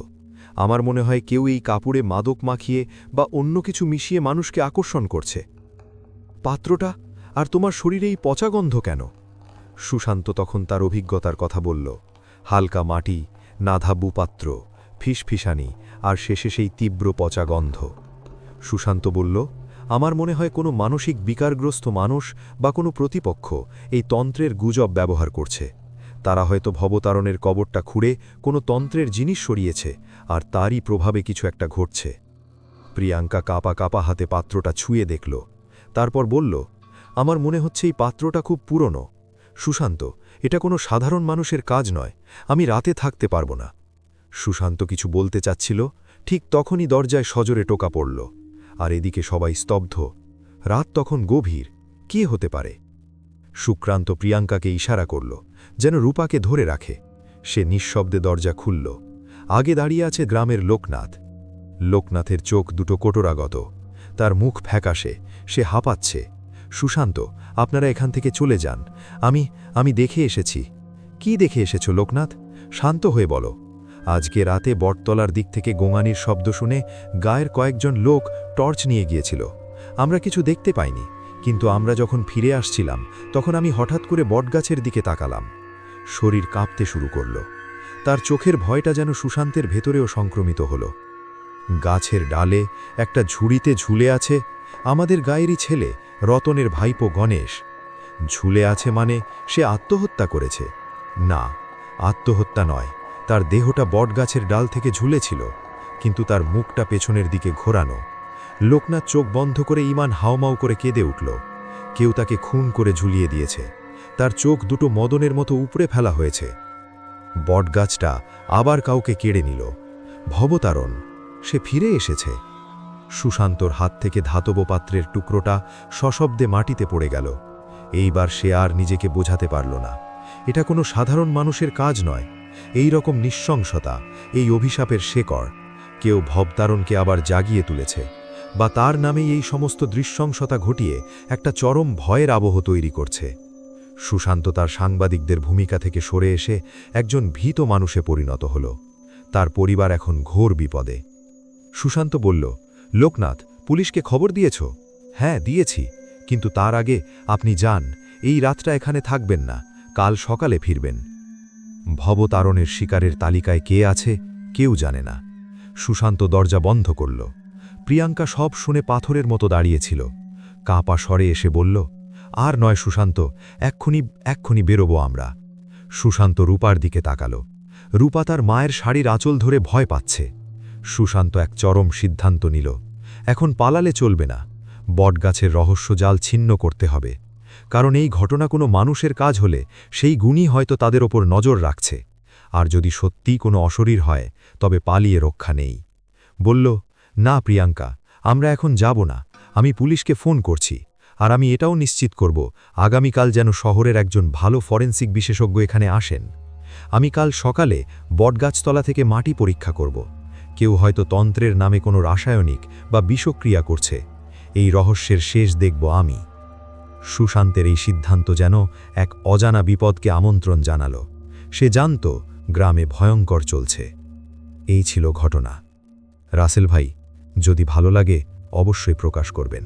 S1: আমার মনে হয় কেউ এই কাপড়ে মাদক মাখিয়ে বা অন্য কিছু মিশিয়ে মানুষকে আকর্ষণ করছে। পাত্রটা আর তোমার শরীরে এই পচা গন্ধ কেন? সুশান্ত তখন তার অভিজ্ঞতার কথা বলল। হালকা মাটি, নাধাবু পাত্র, ফিসফিসানি আর শেষে সেই তীব্র পচা গন্ধ। সুশান্ত বলল, আমার মনে হয় কোনো মানসিক বিকারগ্রস্ত মানুষ বা কোনো প্রতিপক্ষ এই তন্ত্রের গুজব ব্যবহার করছে। তারা হয়তো ভবতারণের কবরটা খুঁড়ে কোনো তন্ত্রের জিনিস সরিয়েছে, আর তারই প্রভাবে কিছু একটা ঘটছে। প্রিয়াঙ্কা কাপা কাপা হাতে পাত্রটা ছুঁয়ে দেখল। তারপর বলল, আমার মনে হচ্ছে এই পাত্রটা খুব পুরনো। সুশান্ত, এটা কোনো সাধারণ মানুষের কাজ নয়। আমি রাতে থাকতে পারব না। সুশান্ত কিছু বলতে চাচ্ছিল, ঠিক তখনই দরজায় সজোরে টোকা পড়ল। আর এদিকে সবাই স্তব্ধ। রাত তখন গভীর। কে হতে পারে? সুক্রান্ত প্রিয়াঙ্কাকে ইশারা করল, যেন রূপাকে ধরে রাখে। সে নিঃশব্দে দরজা খুলল।
S2: আগে দাঁড়িয়ে আছে গ্রামের লোকনাথ। লোকনাথের চোখ দুটো কোটরাগত, তার মুখ ফ্যাকাশে, সে হাঁপাচ্ছে। সুশান্ত, আপনারা এখান থেকে চলে যান, আমি দেখে এসেছি। কি দেখে এসেছো লোকনাথ? শান্ত হয়ে বলো। আজকে রাতে বটতলার দিক থেকে গোঙানির শব্দ শুনে গায়ের কয়েকজন লোক টর্চ নিয়ে গিয়েছিল। আমরা কিছু দেখতে পাইনি, কিন্তু আমরা যখন ফিরে আসছিলাম তখন আমি হঠাৎ করে বটগাছের দিকে তাকালাম। শরীর কাঁপতে শুরু করল। তার চোখের ভয়টা যেন সুশান্তের ভেতরেও সংক্রমিত হলো। গাছের ডালে একটা ঝুড়িতে ঝুলে আছে আমাদের গায়েরই ছেলে, রতনের ভাইপো গণেশ। ঝুলে আছে মানে সে আত্মহত্যা করেছে? না, আত্মহত্যা নয়, তার দেহটা বটগাছের ডাল থেকে ঝুলেছিল, কিন্তু তার মুখটা পেছনের দিকে ঘোরানো। লোকনাথ চোখ বন্ধ করে ইমান হাওমাও করে কেঁদে উঠল। কেউ তাকে খুন করে ঝুলিয়ে দিয়েছে। তার চোখ দুটো মদনের মতো উপড়ে ফেলা হয়েছে। বটগাছটা আবার কাউকে কেড়ে নিল। ভবতারণ, সে ফিরে এসেছে। সুশান্তর হাত থেকে ধাতব পাত্রের টুকরোটা সশব্দে মাটিতে পড়ে গেল। এইবার সে আর নিজেকে বোঝাতে পারল না। এটা কোনো সাধারণ মানুষের কাজ নয়। এই রকম নৃশংসতা, এই অভিশাপের শেকড়। কেউ ভবতারণকে আবার জাগিয়ে তুলেছে, বা তার নামেই এই সমস্ত নৃশংসতা ঘটিয়ে একটা চরম ভয়ের আবহ তৈরি করছে। সুশান্ত তার সাংবাদিকদের ভূমিকা থেকে সরে এসে একজন ভীত মানুষে পরিণত হল। তার পরিবার এখন ঘোর বিপদে। সুশান্ত বলল, লোকনাথ, পুলিশকে খবর দিয়েছ? হ্যাঁ, দিয়েছি, কিন্তু তার আগে আপনি যান, এই রাতটা এখানে থাকবেন না, কাল সকালে ফিরবেন। ভবতারণের শিকারের তালিকায় কে আছে কেউ জানে না। সুশান্ত দরজা বন্ধ করল। প্রিয়াঙ্কা সব শুনে পাথরের মতো দাঁড়িয়েছিল। কাঁপা স্বরে এসে বলল, আর নয় সুশান্ত, এক্ষুনি বেরোবো আমরা। সুশান্ত রূপার দিকে তাকাল। রূপা তার মায়ের শাড়ির আঁচল ধরে ভয় পাচ্ছে। সুশান্ত এক চরম সিদ্ধান্ত নিল। এখন পালালে চলবে না, বটগাছের রহস্যজাল ছিন্ন করতে হবে। কারণ এই ঘটনা কোনো মানুষের কাজ হলে সেই গুণই হয়তো তাদের ওপর নজর রাখছে। আর যদি সত্যিই কোনো অশরীর হয় তবে পালিয়ে রক্ষা নেই। বলল, না প্রিয়াঙ্কা, আমরা এখন যাব না, আমি পুলিশকে ফোন করছি। আর আমি এটাও নিশ্চিত করব আগামীকাল যেন শহরের একজন ভালো ফরেনসিক বিশেষজ্ঞ এখানে আসেন। আমি কাল সকালে বটগাছতলা থেকে মাটি পরীক্ষা করব। কেউ হয়তো তন্ত্রের নামে কোনো রাসায়নিক বা বিষক্রিয়া করছে। এই রহস্যের শেষ দেখব আমি। সুশান্তের এই সিদ্ধান্ত যেন এক অজানা বিপদকে আমন্ত্রণ জানাল। সে জানত গ্রামে ভয়ঙ্কর চলছে। এই ছিল ঘটনা। রাসেল ভাই, যদি ভালো লাগে অবশ্যই প্রকাশ করবেন।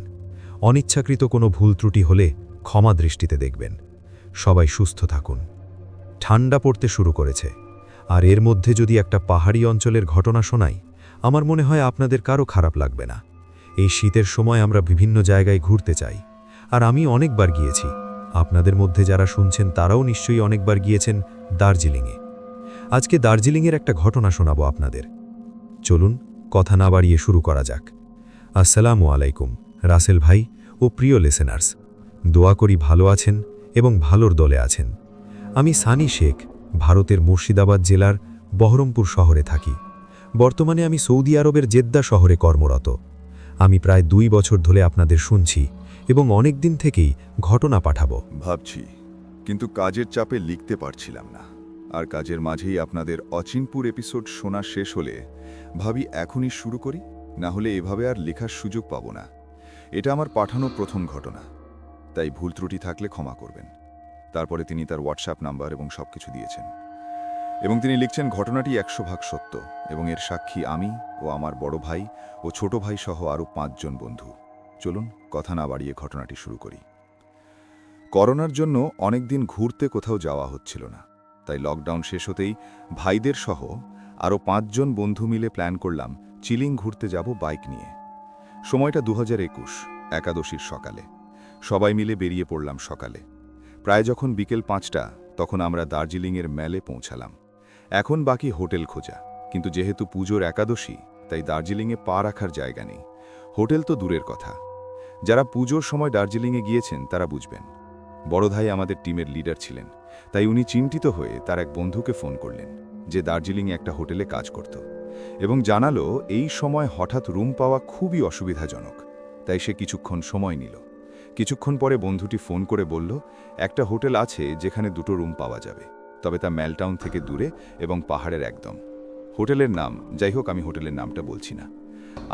S2: অনিচ্ছাকৃত কোনো ভুল ত্রুটি হলে ক্ষমা দৃষ্টিতে দেখবেন। সবাই সুস্থ থাকুন। ঠান্ডা পড়তে শুরু করেছে, আর এর মধ্যে যদি একটা পাহাড়ি অঞ্চলের ঘটনা শোনাই, আমার মনে হয় আপনাদের কারো খারাপ লাগবে না। এই শীতের সময় আমরা বিভিন্ন জায়গায় ঘুরতে চাই, আর আমি অনেকবার গিয়েছি। আপনাদের মধ্যে যারা শুনছেন তারাও নিশ্চয়ই অনেকবার গিয়েছেন দার্জিলিংয়ে। আজকে দার্জিলিংয়ের একটা ঘটনা শোনাবো আপনাদের। চলুন কথা না বাড়িয়ে শুরু করা যাক। আসসালামু আলাইকুম রাসেল ভাই ও প্রিয় লিসেনার্স। দোয়া করি ভালো আছেন এবং ভালোর দলে আছেন। আমি সানি শেখ, ভারতের মুর্শিদাবাদ জেলার বহরমপুর শহরে থাকি। বর্তমানে আমি সৌদি আরবের জেদ্দা শহরে কর্মরত। আমি প্রায় 2 বছর ধরে আপনাদের শুনছি এবং অনেক দিন থেকেই ঘটনা পাঠাবো
S1: ভাবছি, কিন্তু কাজের চাপে লিখতে পারছিলাম না। আর কাজের মাঝেই আপনাদের অচিনপুর এপিসোড শোনা শেষ হলে ভাবি এখনই শুরু করি, না হলে এভাবে আর লেখার সুযোগ পাবো না। এটা আমার পাঠানো প্রথম ঘটনা, তাই ভুল ত্রুটি থাকলে ক্ষমা করবেন। তারপরে তিনি তার হোয়াটসঅ্যাপ নাম্বার এবং সবকিছু দিয়েছেন, এবং তিনি লিখছেন ঘটনাটি 100% সত্য, এবং এর সাক্ষী আমি ও আমার বড় ভাই ও ছোট ভাই সহ আরও 5 জন বন্ধু। চলুন কথা না বাড়িয়ে ঘটনাটি শুরু করি। করোনার জন্য অনেক দিন ঘুরতে কোথাও যাওয়া হচ্ছিল না, তাই লকডাউন শেষ হতেই ভাইদের সহ আরও 5 জন বন্ধু মিলে প্ল্যান করলাম চিলিং ঘুরতে যাব বাইক নিয়ে। সময়টা 2021 একাদশীর সকালে। সবাই মিলে বেরিয়ে পড়লাম সকালে। প্রায় যখন বিকেল 5টা তখন আমরা দার্জিলিংয়ের মেলে পৌঁছালাম। এখন বাকি হোটেল খোঁজা, কিন্তু যেহেতু পুজোর একাদশী তাই দার্জিলিংয়ে পা রাখার জায়গা নেই। হোটেল তো দূরের কথা, যারা পুজোর সময় দার্জিলিংয়ে গিয়েছেন তারা বুঝবেন। বড় ভাই আমাদের টিমের লিডার ছিলেন, তাই উনি চিন্তিত হয়ে তার এক বন্ধুকে ফোন করলেন যে দার্জিলিংয়ে একটা হোটেলে কাজ করত, এবং জানালো এই সময় হঠাৎ রুম পাওয়া খুবই অসুবিধাজনক। তাই সে কিছুক্ষণ সময় নিল। কিছুক্ষণ পরে বন্ধুটি ফোন করে বলল একটা হোটেল আছে যেখানে 2টো রুম পাওয়া যাবে, তবে তা মেলটাউন থেকে দূরে এবং পাহাড়ের একদম।
S3: হোটেলের নাম, যাই হোক আমি হোটেলের নামটা বলছি না।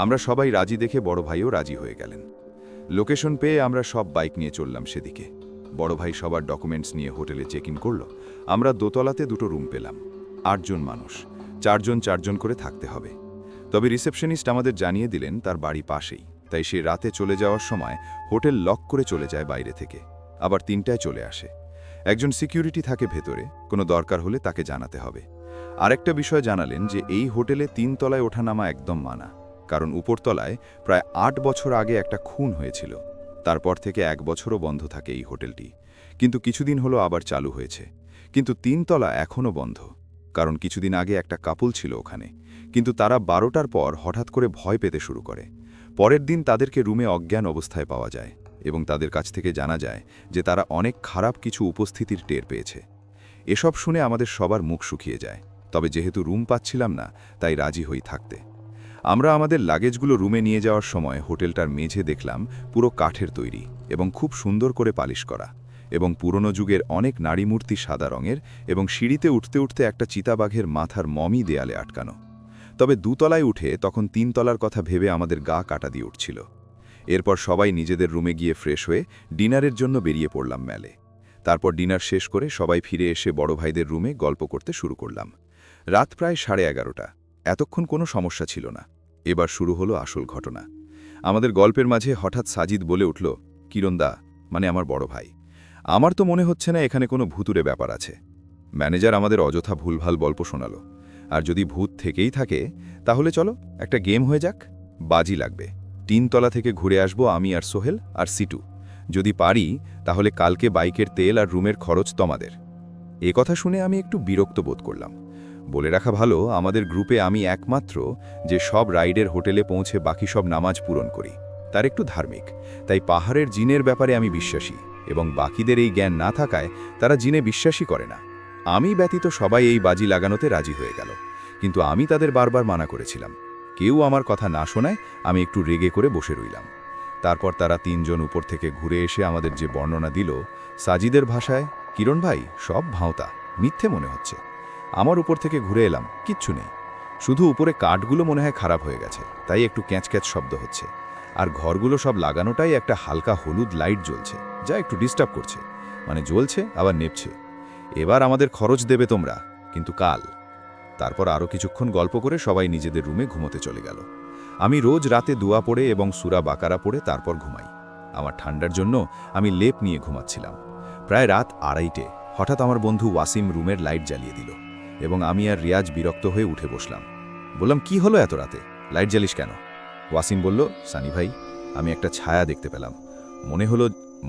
S3: আমরা সবাই রাজি দেখে বড় ভাইও রাজি হয়ে গেলেন। লোকেশন পেয়ে আমরা সব বাইক নিয়ে চললাম সেদিকে। বড় ভাই সবার ডকুমেন্টস নিয়ে হোটেলে চেক ইন করল। আমরা দোতলাতে 2টো রুম পেলাম। 8 জন মানুষ, 4 জন 4 জন করে থাকতে হবে। তবে রিসেপশনিস্ট আমাদের জানিয়ে দিলেন তার বাড়ি পাশেই, তাই সে রাতে চলে যাওয়ার সময় হোটেল লক করে চলে যায় বাইরে থেকে, আবার 3টায় চলে আসে। একজন সিকিউরিটি থাকে ভেতরে, কোনো দরকার হলে তাকে জানাতে হবে। আরেকটা বিষয় জানালেন যে এই হোটেলে 3 তলায় ওঠানামা একদম মানা, কারণ উপরতলায় প্রায় 8 বছর আগে একটা খুন হয়েছিল। তারপর থেকে 1 বছরও বন্ধ থাকে এই হোটেলটি, কিন্তু কিছুদিন হলো আবার চালু হয়েছে। কিন্তু 3 তলা এখনও বন্ধ, কারণ কিছুদিন আগে একটা কাপল ছিল ওখানে, কিন্তু তারা 12টার পর হঠাৎ করে ভয় পেতে শুরু করে। পরের দিন তাদেরকে রুমে অজ্ঞান অবস্থায় পাওয়া যায় এবং তাদের কাছ থেকে জানা যায় যে তারা অনেক খারাপ কিছু উপস্থিতির টের পেয়েছে। এসব শুনে আমাদের সবার মুখ শুকিয়ে যায়, তবে যেহেতু রুম পাচ্ছিলাম না তাই রাজি হই থাকতে। আমরা আমাদের লাগেজগুলো রুমে নিয়ে যাওয়ার সময় হোটেলটার মেঝে দেখলাম পুরো কাঠের তৈরি এবং খুব সুন্দর করে পালিশ করা, এবং পুরনো যুগের অনেক নারী মূর্তি সাদা রঙের, এবং সিঁড়িতে উঠতে উঠতে একটা চিতাবাঘের মাথার মমি দেয়ালে আটকানো। তবে 2 তলায় উঠে তখন 3 তলার কথা ভেবে আমাদের গা কাটা দিয়ে উঠছিল। এরপর সবাই নিজেদের রুমে গিয়ে ফ্রেশ হয়ে ডিনারের জন্য বেরিয়ে পড়লাম মেলে। তারপর ডিনার শেষ করে সবাই ফিরে এসে বড় ভাইদের রুমে গল্প করতে শুরু করলাম। রাত প্রায় 11:30। এতক্ষণ কোনো সমস্যা ছিল না। এবার শুরু হলো আসল ঘটনা। আমাদের গল্পের মাঝে হঠাৎ সাজিদ বলে উঠল, কিরণদা, মানে আমার বড় ভাই, আমার তো মনে হচ্ছে না এখানে কোনো ভূতুরে ব্যাপার আছে। ম্যানেজার আমাদের অযথা ভুলভাল গল্প শোনালো। আর যদি ভূত থেকেই থাকে তাহলে চলো একটা গেম হয়ে যাক। বাজি লাগবে। 3 তলা থেকে ঘুরে আসবো আমি আর সোহেল আর সিটু। যদি পারি তাহলে কালকে বাইকের তেল আর রুমের খরচ তোমাদের। এ কথা শুনে আমি একটু বিরক্ত বোধ করলাম। বলে রাখা ভালো, আমাদের গ্রুপে আমি একমাত্র যে সব রাইডের হোটেলে পৌঁছে বাকি সব নামাজ পূরণ করি, তার একটু ধার্মিক। তাই পাহাড়ের জিনের ব্যাপারে আমি বিশ্বাসী, এবং বাকিদের এই জ্ঞান না থাকায় তারা জিনে বিশ্বাসই করে না। আমি ব্যতীত সবাই এই বাজি লাগানোতে রাজি হয়ে গেল, কিন্তু আমি তাদের বারবার মানা করেছিলাম। কেউ আমার কথা না শোনায় আমি একটু রেগে করে বসে রইলাম। তারপর তারা 3 জন উপর থেকে ঘুরে এসে আমাদের যে বর্ণনা দিল, সাজিদের ভাষায়, কিরণ ভাই সব ভাঁওতা, মিথ্যে মনে হচ্ছে। আমার উপর থেকে ঘুরে এলাম, কিচ্ছু নেই, শুধু উপরে কাঠগুলো মনে হয় খারাপ হয়ে গেছে, তাই একটু ক্যাঁচ শব্দ হচ্ছে। আর ঘরগুলো সব লাগানোটাই একটা হালকা হলুদ লাইট জ্বলছে, যা একটু ডিস্টার্ব করছে, মানে জ্বলছে আবার নেপছে। এবার আমাদের খরচ দেবে তোমরা, কিন্তু কাল। তারপর আরও কিছুক্ষণ গল্প করে সবাই নিজেদের রুমে ঘুমোতে চলে গেল। আমি রোজ রাতে দোয়া পড়ে এবং সূরা বাকারা পড়ে তারপর ঘুমাই। আমার ঠান্ডার জন্য আমি লেপ নিয়ে ঘুমাচ্ছিলাম। প্রায় রাত 2:30 হঠাৎ আমার বন্ধু ওয়াসিম রুমের লাইট জ্বালিয়ে দিল, এবং আমি আর রিয়াজ বিরক্ত হয়ে উঠে বসলাম। বললাম, কি হলো এত রাতে, লাইট জ্বালিস কেন? ওয়াসিম বলল, সানি ভাই, আমি একটা ছায়া দেখতে পেলাম,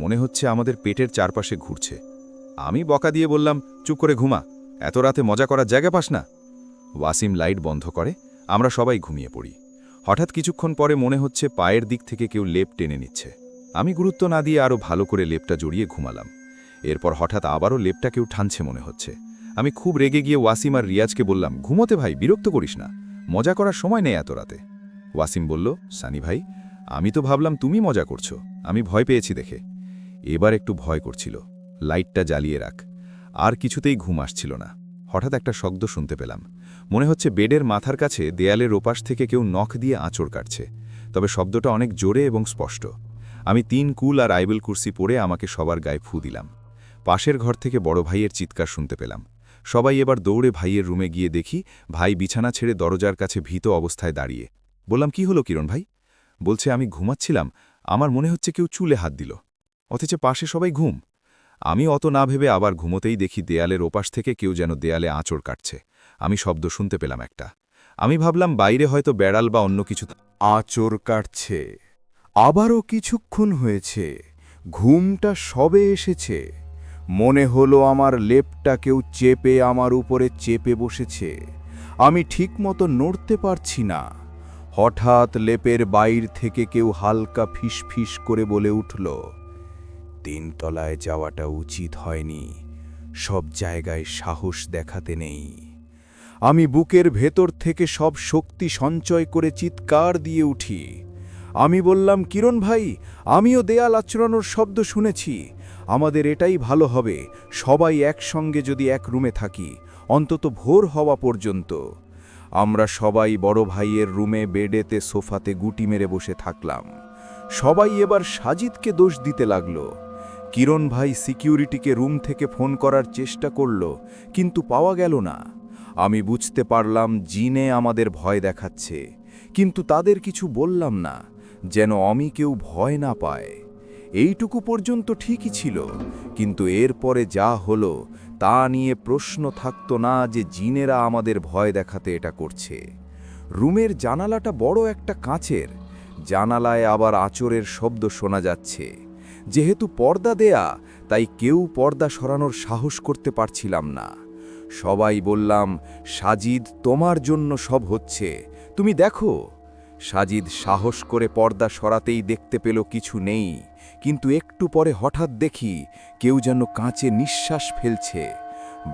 S3: মনে হচ্ছে আমাদের পেটের চারপাশে ঘুরছে। আমি বকা দিয়ে বললাম, চুপ করে ঘুমা, এত রাতে মজা করার জায়গা পাস না। ওয়াসিম লাইট বন্ধ করে, আমরা সবাই ঘুমিয়ে পড়ি। হঠাৎ কিছুক্ষণ পরে মনে হচ্ছে পায়ের দিক থেকে কেউ লেপ টেনে নিচ্ছে। আমি গুরুত্ব না দিয়ে আরও ভালো করে লেপটা জড়িয়ে ঘুমালাম। এরপর হঠাৎ আবারও লেপটা কেউ টানছে মনে হচ্ছে। আমি খুব রেগে গিয়ে ওয়াসিম আর রিয়াজকে বললাম, ঘুমোতে ভাই, বিরক্ত করিস না, মজা করার সময় নেই এত রাতে। ওয়াসিম বলল, সানি ভাই, আমি তো ভাবলাম তুমি মজা করছো, আমি ভয় পেয়েছি দেখে। এবার একটু ভয় করছিল। লাইটটা জ্বালিয়ে রাখ। আর কিছুতেই ঘুম আসছিল না। হঠাৎ একটা শব্দ শুনতে পেলাম। মনে হচ্ছে বেডের মাথার কাছে দেয়ালের ওপাশ থেকে কেউ নখ দিয়ে আঁচড় কাটছে, তবে শব্দটা অনেক জোরে এবং স্পষ্ট। আমি 3 কুল আর আইবেল কুরসি পড়ে আমাকে সবার গায়ে ফু দিলাম। পাশের ঘর থেকে বড় ভাইয়ের চিৎকার শুনতে পেলাম। সবাই এবার দৌড়ে ভাইয়ের রুমে গিয়ে দেখি ভাই বিছানা ছেড়ে দরজার কাছে ভীত অবস্থায় দাঁড়িয়ে। বললাম, কি হলো কিরণ ভাই? বলছে, আমি ঘুমাচ্ছিলাম, আমার মনে হচ্ছে কেউ চুলে হাত দিল, অথচ পাশে সবাই ঘুম। আমি অত না ভেবে আবার ঘুমোতেই দেখি দেয়ালের ওপাশ থেকে কেউ যেন দেয়ালে আঁচড় কাটছে। আমি শব্দ শুনতে পেলাম একটা। আমি ভাবলাম বাইরে হয়তো বেড়াল বা অন্য কিছু।
S4: আঁচড় কাটছে। আবারও কিছুক্ষণ হয়েছে, ঘুমটা সবে এসেছে। মনে হলো আমার লেপটা কেউ চেপে আমার উপরে চেপে বসেছে। আমি ঠিকমতো নড়তে পারছি না। হঠাৎ লেপের বাইর থেকে কেউ হালকা ফিসফিস করে বলে উঠল, 3 তলায় যাওয়াটা উচিত হয়নি, সব জায়গায় সাহস দেখাতে নেই। আমি বুকের ভেতর থেকে সব শক্তি সঞ্চয় করে চিৎকার দিয়ে উঠি। আমি বললাম, কিরণ ভাই, আমিও দেয়াল আচড়ানোর শব্দ শুনেছি, আমাদের এটাই ভালো হবে, সবাই একসঙ্গে যদি এক রুমে থাকি, অন্তত ভোর হওয়া পর্যন্ত। আমরা সবাই বড় ভাইয়ের রুমে বেডেতে সোফাতে গুটি মেরে বসে থাকলাম। সবাই এবার সাজিদকে দোষ দিতে লাগলো। কিরণ ভাই সিকিউরিটিকে রুম থেকে ফোন করার চেষ্টা করল, কিন্তু পাওয়া গেল না। আমি বুঝতে পারলাম জিনে আমাদের ভয় দেখাচ্ছে, কিন্তু তাদের কিছু বললাম না, যেন আমি কেউ ভয় না পায়। এইটুকু পর্যন্ত ঠিকই ছিল, কিন্তু এরপরে যা হলো তা নিয়ে প্রশ্ন থাকতো না যে জিনেরা আমাদের ভয় দেখাতে এটা করছে। রুমের জানালাটা বড় একটা কাঁচের, জানালায় আবার আঁচড়ের শব্দ শোনা যাচ্ছে। যেহেতু পর্দা দেয়া, তাই কেউ পর্দা সরানোর সাহস করতে পারছিলাম না। সবাই বললাম, সাজিদ তোমার জন্য সব হচ্ছে, তুমি দেখো। সাজিদ সাহস করে পর্দা সরাতেই দেখতে পেল কিছু নেই, কিন্তু একটু পরে হঠাৎ দেখি কেউ যেন কাঁচে নিঃশ্বাস ফেলছে।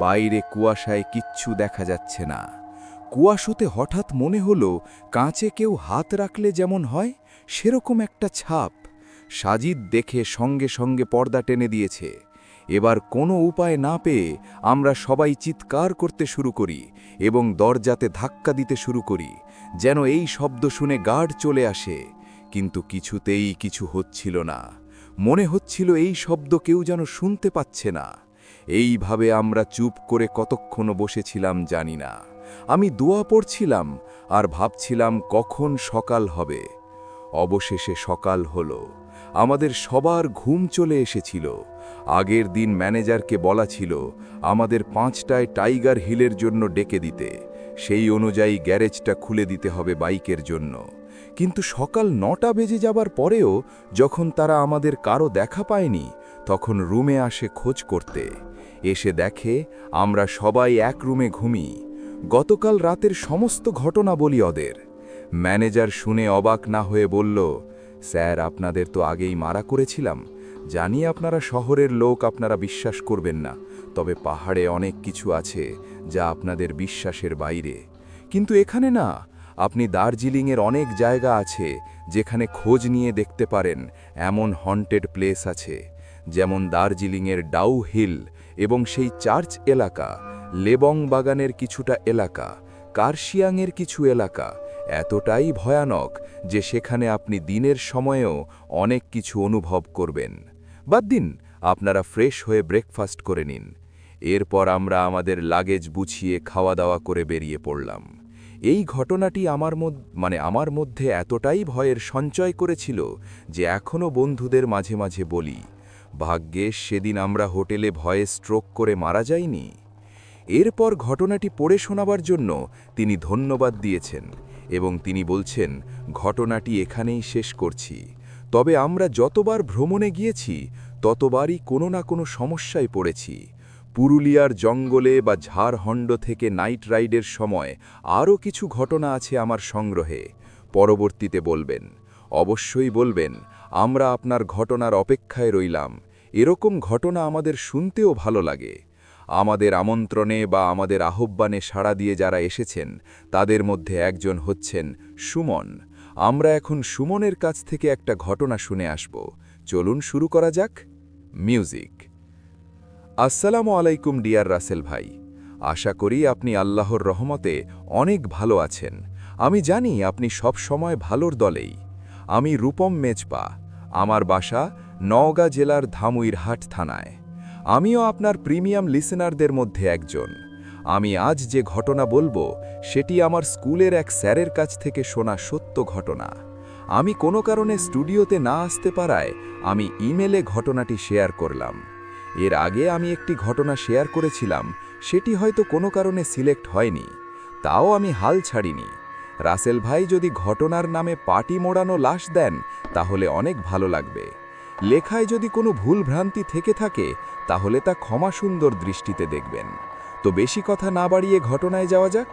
S4: বাইরে কুয়াশায় কিচ্ছু দেখা যাচ্ছে না। কুয়াশাতে হঠাৎ মনে হলো কাঁচে কেউ হাত রাখলে যেমন হয় সেরকম একটা ছাপ। সাজিদ দেখে সঙ্গে সঙ্গে পর্দা টেনে দিয়েছে। এবার কোনো উপায় না পেয়ে আমরা সবাই চিৎকার করতে শুরু করি এবং দরজাতে ধাক্কা দিতে শুরু করি, যেন এই শব্দ শুনে গার্ড চলে আসে। কিন্তু কিছুতেই কিছু হচ্ছিল না। মনে হচ্ছিল এই শব্দ কেউ যেন শুনতে পাচ্ছে না। এইভাবে আমরা চুপ করে কতক্ষণ বসেছিলাম জানি না। আমি দোয়া পড়ছিলাম আর ভাবছিলাম কখন সকাল হবে। অবশেষে সকাল হলো। আমাদের সবার ঘুম চলে এসেছিল। আগের দিন ম্যানেজারকে বলা ছিল আমাদের 5টায় টাইগার হিলের জন্য ডেকে দিতে, সেই অনুযায়ী গ্যারেজটা খুলে দিতে হবে বাইকের জন্য। কিন্তু সকাল 9টা বেজে যাবার পরেও যখন তারা আমাদের কারো দেখা পায়নি, তখন রুমে আসে খোঁজ করতে। এসে দেখে আমরা সবাই এক রুমে ঘুমি। গতকাল রাতের সমস্ত ঘটনা বলি ওদের। ম্যানেজার শুনে অবাক না হয়ে বলল, স্যার, আপনাদের তো আগেই মারা করেছিলাম। জানি আপনারা শহরের লোক, আপনারা বিশ্বাস করবেন না, তবে পাহাড়ে অনেক কিছু আছে যা আপনাদের বিশ্বাসের বাইরে। কিন্তু এখানে না, আপনি দার্জিলিংয়ের অনেক জায়গা আছে যেখানে খোঁজ নিয়ে দেখতে পারেন এমন হন্টেড প্লেস আছে, যেমন দার্জিলিংয়ের ডাউ হিল এবং সেই চার্চ এলাকা, লেবং বাগানের কিছুটা এলাকা, কার্শিয়াংয়ের কিছু এলাকা এতটাই ভয়ানক যে সেখানে আপনি দিনের সময়েও অনেক কিছু অনুভব করবেন। বাদ দিন, আপনারা ফ্রেশ হয়ে ব্রেকফাস্ট করে নিন। এরপর আমরা আমাদের লাগেজ গুছিয়ে খাওয়া দাওয়া করে বেরিয়ে পড়লাম। এই ঘটনাটি আমার মধ্যে এতটাই ভয়ের সঞ্চয় করেছিল যে এখনও বন্ধুদের মাঝে মাঝে বলি, ভাগ্যেশ সেদিন আমরা হোটেলে ভয়ে স্ট্রোক করে মারা যাইনি। এরপর ঘটনাটি পড়ে শোনাবার জন্য তিনি ধন্যবাদ দিয়েছেন এবং তিনি বলছেন, ঘটনাটি এখানেই শেষ করছি। তবে আমরা যতবার ভ্রমণে গিয়েছি ততবারই কোনো না কোনো সমস্যায় পড়েছি। পুরুলিয়ার জঙ্গলে বা ঝাড়খণ্ড থেকে নাইট রাইডের সময় আরও কিছু ঘটনা আছে আমার সংগ্রহে। পরবর্তীতে বলবেন, অবশ্যই বলবেন। আমরা আপনার ঘটনার অপেক্ষায় রইলাম। এরকম ঘটনা আমাদের শুনতেও ভালো লাগে। আমাদের আমন্ত্রণে বা আমাদের আহ্বানে সাড়া দিয়ে যারা এসেছেন তাদের মধ্যে একজন হচ্ছেন সুমন। আমরা এখন সুমনের কাছ থেকে একটা ঘটনা শুনে আসব। চলুন শুরু করা যাক। মিউজিক। আসসালামু আলাইকুম ডিয়ার রাসেল ভাই, আশা করি আপনি আল্লাহর রহমতে অনেক ভালো আছেন। আমি জানি আপনি সব সময় ভালোর দলেই। আমি রূপম মেজপা, আমার বাসা নওগাঁ জেলার ধামুইরহাট থানায়। আমিও আপনার প্রিমিয়াম লিসেনারদের মধ্যে একজন। আমি আজ যে ঘটনা বলবো সেটি আমার স্কুলের এক স্যারের কাছ থেকে শোনা সত্য ঘটনা। আমি কোনো কারণে স্টুডিওতে না আসতে পারায় আমি ইমেলে ঘটনাটি শেয়ার করলাম। এর আগে আমি একটি ঘটনা শেয়ার করেছিলাম, সেটি হয়তো কোনো কারণে সিলেক্ট হয়নি। তাও আমি হাল ছাড়িনি। রাসেল ভাই যদি ঘটনার নামে পাটি মোড়ানো লাশ দেন তাহলে অনেক ভালো লাগবে। লেখায় যদি কোনো ভুলভ্রান্তি থেকে থাকে তাহলে তা ক্ষমা সুন্দর দৃষ্টিতে দেখবেন। তো বেশি কথা না বাড়িয়ে ঘটনায় যাওয়া যাক।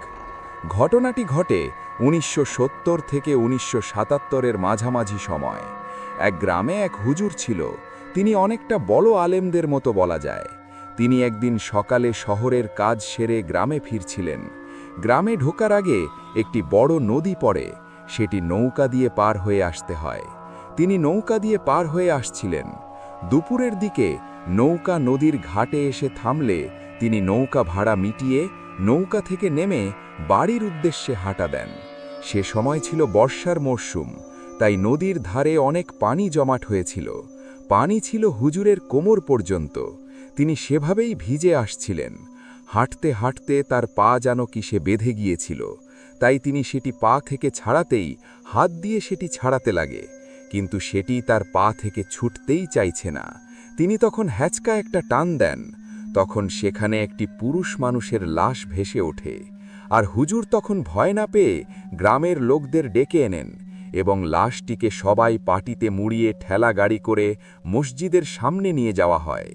S4: ঘটনাটি ঘটে 1970 থেকে 1977-এর মাঝামাঝি সময়। এক গ্রামে এক হুজুর ছিল। তিনি অনেকটা বড় আলেমদের মতো বলা যায়। তিনি একদিন সকালে শহরের কাজ সেরে গ্রামে ফিরছিলেন। গ্রামে ঢোকার আগে একটি বড় নদী পড়ে, সেটি নৌকা দিয়ে পার হয়ে আসতে হয়। তিনি নৌকা দিয়ে পার হয়ে আসছিলেন। দুপুরের দিকে নৌকা নদীর ঘাটে এসে থামলে তিনি নৌকা ভাড়া মিটিয়ে
S2: নৌকা থেকে নেমে বাড়ির উদ্দেশ্যে হাঁটা দেন। সে সময় ছিল বর্ষার মরশুম, তাই নদীর ধারে অনেক পানি জমাট হয়েছিল। পানি ছিল হুজুরের কোমর পর্যন্ত। তিনি সেভাবেই ভিজে আসছিলেন। হাঁটতে হাঁটতে তার পা যেন কিসে বেঁধে গিয়েছিল, তাই তিনি সেটি পা থেকে ছাড়াতেই হাত দিয়ে সেটি ছাড়াতে লাগে, কিন্তু সেটি তার পা থেকে ছুটতেই চাইছে না। তিনি তখন হ্যাচকা একটা টান দেন। তখন সেখানে একটি পুরুষ মানুষের লাশ ভেসে ওঠে। আর হুজুর তখন ভয় না পেয়ে গ্রামের লোকদের ডেকে এনেন এবং লাশটিকে সবাই পাটিতে মুড়িয়ে ঠেলা গাড়ি করে মসজিদের সামনে নিয়ে যাওয়া হয়।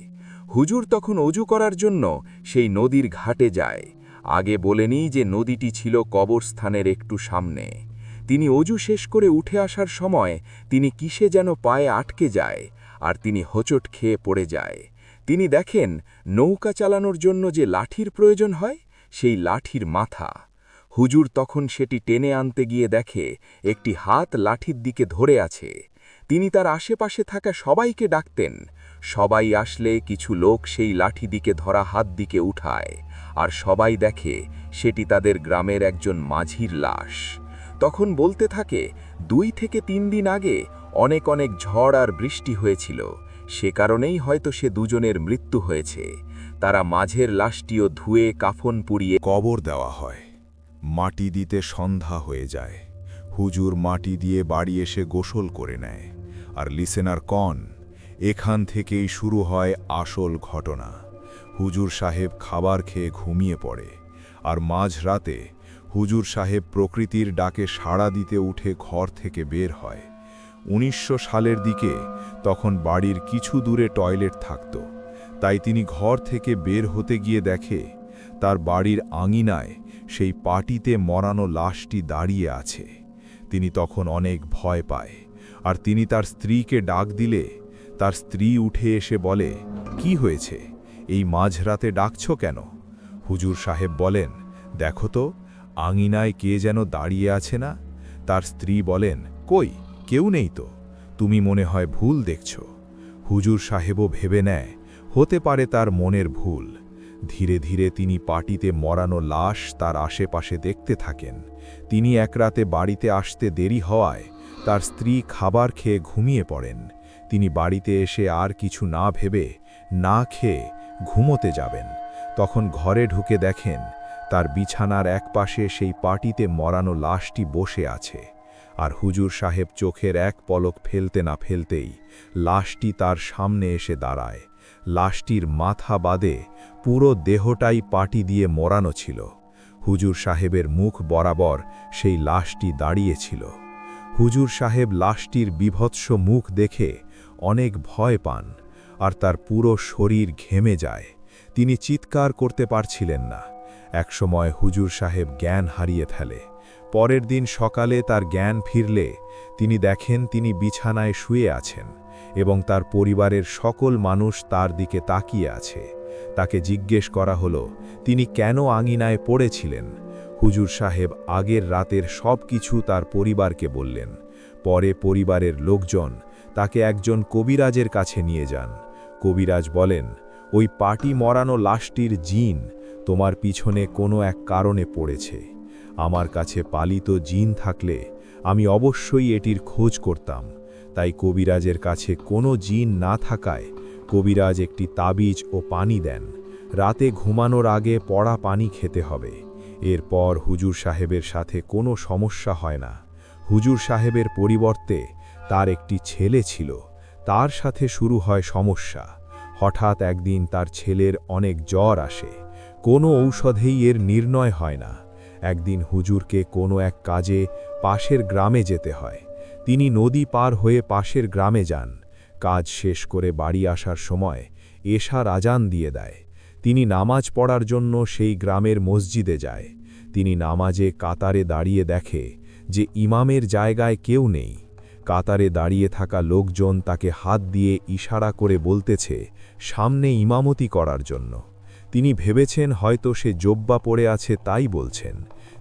S2: হুজুর তখন অজু করার জন্য সেই নদীর ঘাটে যায়। আগে বলেনি যে নদীটি ছিল কবরস্থানের একটু সামনে। তিনি অজু শেষ করে উঠে আসার সময় তিনি কিসে যেন পায়ে আটকে যায়, আর তিনি হোঁচট খেয়ে পড়ে যায়। তিনি দেখেন নৌকা চালানোর জন্য যে লাঠির প্রয়োজন হয়, সেই লাঠির মাথা। হুজুর তখন সেটি টেনে আনতে গিয়ে দেখে একটি হাত লাঠির দিকে ধরে আছে। তিনি তার আশেপাশে থাকা সবাইকে ডাকতেন। সবাই আসলে কিছু লোক সেই লাঠি দিকে ধরা হাত দিকে উঠায়, আর সবাই দেখে সেটি তাদের গ্রামের একজন মাঝির লাশ। তখন বলতে থাকে 2 থেকে 3 দিন আগে অনেক অনেক ঝড় আর বৃষ্টি হয়েছিল, সে কারণেই হয়তো সে দুজনের মৃত্যু হয়েছে। তারা মাঝের লাশটিও ধুয়ে কাফন পুড়িয়ে
S4: কবর দেওয়া হয়। মাটি দিতে সন্ধ্যা হয়ে যায়। হুজুর মাটি দিয়ে বাড়ি এসে গোসল করে নেয়। আর লিসেনার কন, এখান থেকেই শুরু হয় আসল ঘটনা। হুজুর সাহেব খাবার খেয়ে ঘুমিয়ে পড়ে, আর মাঝরাতে হুজুর সাহেব প্রকৃতির ডাকে সাড়া দিতে উঠে ঘর থেকে বের হয়। 1900 সালের দিকে তখন বাড়ির কিছু দূরে টয়লেট থাকত, তাই তিনি ঘর থেকে বের হতে গিয়ে দেখে তার বাড়ির আঙিনায় সেই পাটিতে মরানো লাশটি দাঁড়িয়ে আছে। তিনি তখন অনেক ভয় পায়, আর তিনি তার স্ত্রীকে ডাক দিলে তার স্ত্রী উঠে এসে বলে, কি হয়েছে, এই মাঝরাতে ডাকছ কেন? হুজুর সাহেব বলেন, দেখো তো আঙিনায় কে যেন দাঁড়িয়ে আছে না? তার স্ত্রী বলেন, কই, কেউ নেই তো, তুমি মনে হয় ভুল দেখছ। হুজুর সাহেবও ভেবে নেয় হতে পারে তার মনের ভুল। ধীরে ধীরে তিনি পাটিতে মরানো লাশ তার আশেপাশে দেখতে থাকেন। তিনি এক রাতে বাড়িতে আসতে দেরি হওয়ায় তার স্ত্রী খাবার খেয়ে ঘুমিয়ে পড়েন। তিনি বাড়িতে এসে আর কিছু না ভেবে না খেয়ে ঘুমোতে যাবেন। তখন ঘরে ঢুকে দেখেন তার বিছানার একপাশে সেই পাটিতে মরানো লাশটি বসে আছে। আর হুজুর সাহেব চোখের এক পলক ফেলতে না ফেলতেই লাশটি তার সামনে এসে দাঁড়ায়। লাশটির মাথা বাদে পুরো দেহটাই পাটি দিয়ে মোড়ানো ছিল। হুজুর সাহেবের মুখ বরাবর সেই লাশটি দাঁড়িয়েছিল। হুজুর সাহেব লাশটির বিভৎস মুখ দেখে অনেক ভয় পান, আর তার পুরো শরীর ঘেমে যায়। তিনি চিৎকার করতে পারছিলেন না। একসময় হুজুর সাহেব জ্ঞান হারিয়ে ফেলে। পরের দিন সকালে তার জ্ঞান ফিরলে তিনি দেখেন তিনি বিছানায় শুয়ে আছেন এবং তার পরিবারের সকল মানুষ তার দিকে তাকিয়ে আছে। তাকে জিজ্ঞেস করা হলো তিনি কেন আঙিনায় পড়েছিলেন। হুজুর সাহেব আগের রাতের সব কিছু তার পরিবারকে বললেন। পরে পরিবারের লোকজন তাকে একজন কবিরাজের কাছে নিয়ে যান। কবিরাজ বলেন, ওই পাটি মরানো লাশটির জিন তোমার পিছনে কোনো এক কারণে পড়েছে। আমার কাছে পালিত জিন থাকলে আমি অবশ্যই এটির খোঁজ করতাম। তাই কবিরাজের কাছে কোনো জিন না থাকায় কবিরাজ একটি তাবিজ ও পানি দেন। রাতে ঘুমানোর আগে পড়া পানি খেতে হবে। এরপর হুজুর সাহেবের সাথে কোনো সমস্যা হয় না। হুজুর সাহেবের পরিবর্তে তার একটি ছেলে ছিল, তার সাথে শুরু হয় সমস্যা। হঠাৎ একদিন তার ছেলের অনেক জ্বর আসে। কোনো ঔষধেই এর নির্ণয় হয় না। একদিন হুজুরকে কোনো এক কাজে পাশের গ্রামে যেতে হয়। তিনি নদী পার হয়ে পাশের গ্রামে যান। কাজ শেষ করে বাড়ি আসার সময় এশার আজান দিয়ে দেয়। তিনি নামাজ পড়ার জন্য সেই গ্রামের মসজিদে যায়। তিনি নামাজে কাতারে দাঁড়িয়ে দেখে যে ইমামের জায়গায় কেউ নেই। কাতারে দাঁড়িয়ে থাকা লোকজন তাকে হাত দিয়ে ইশারা করে বলতেছে সামনে ইমামতি করার জন্য। তিনি ভেবেছেন হয়তো সে জোব্বা পড়ে আছে তাই বলছেন।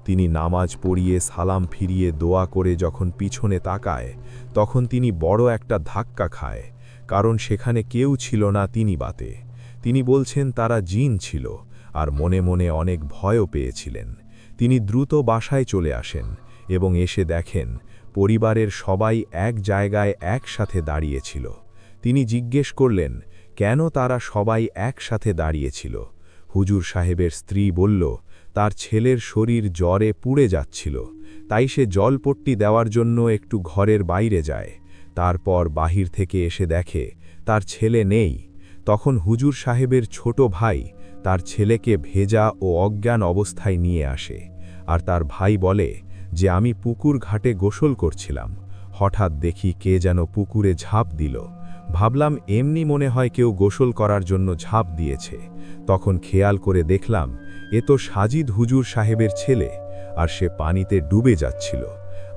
S4: তিনি নামাজ পড়িয়ে সালাম ফিরিয়ে দোয়া করে যখন পিছনে তাকায় তখন তিনি বড় একটা ধাক্কা খায়, কারণ সেখানে কেউ ছিল না তিনি বাতে। তিনি বলছেন তারা জিন ছিল,
S2: আর মনে মনে অনেক ভয়ও পেয়েছিলেন। তিনি দ্রুত বাসায় চলে আসেন এবং এসে দেখেন পরিবারের সবাই এক জায়গায় একসাথে দাঁড়িয়েছিল। তিনি জিজ্ঞেস করলেন কেন তারা সবাই একসাথে দাঁড়িয়েছিল। হুজুর সাহেবের স্ত্রী বলল তার ছেলের শরীর জ্বরে পুড়ে যাচ্ছিল, তাই সে জলপট্টি দেওয়ার জন্য একটু ঘরের বাইরে যায়। তারপর বাহির থেকে এসে দেখে তার ছেলে নেই। তখন হুজুর সাহেবের ছোট ভাই তার ছেলেকে ভেজা ও অজ্ঞান অবস্থায় নিয়ে আসে, আর তার ভাই বলে যে আমি পুকুর ঘাটে গোসল করছিলাম, হঠাৎ দেখি কে যেন পুকুরে ঝাঁপ দিল। ভাবলাম এমনি মনে হয় কেউ গোসল করার জন্য ঝাঁপ দিয়েছে। তখন খেয়াল করে দেখলাম এ তো সাজিদ হুজুর সাহেবের ছেলে, আর সে পানিতে ডুবে যাচ্ছিল।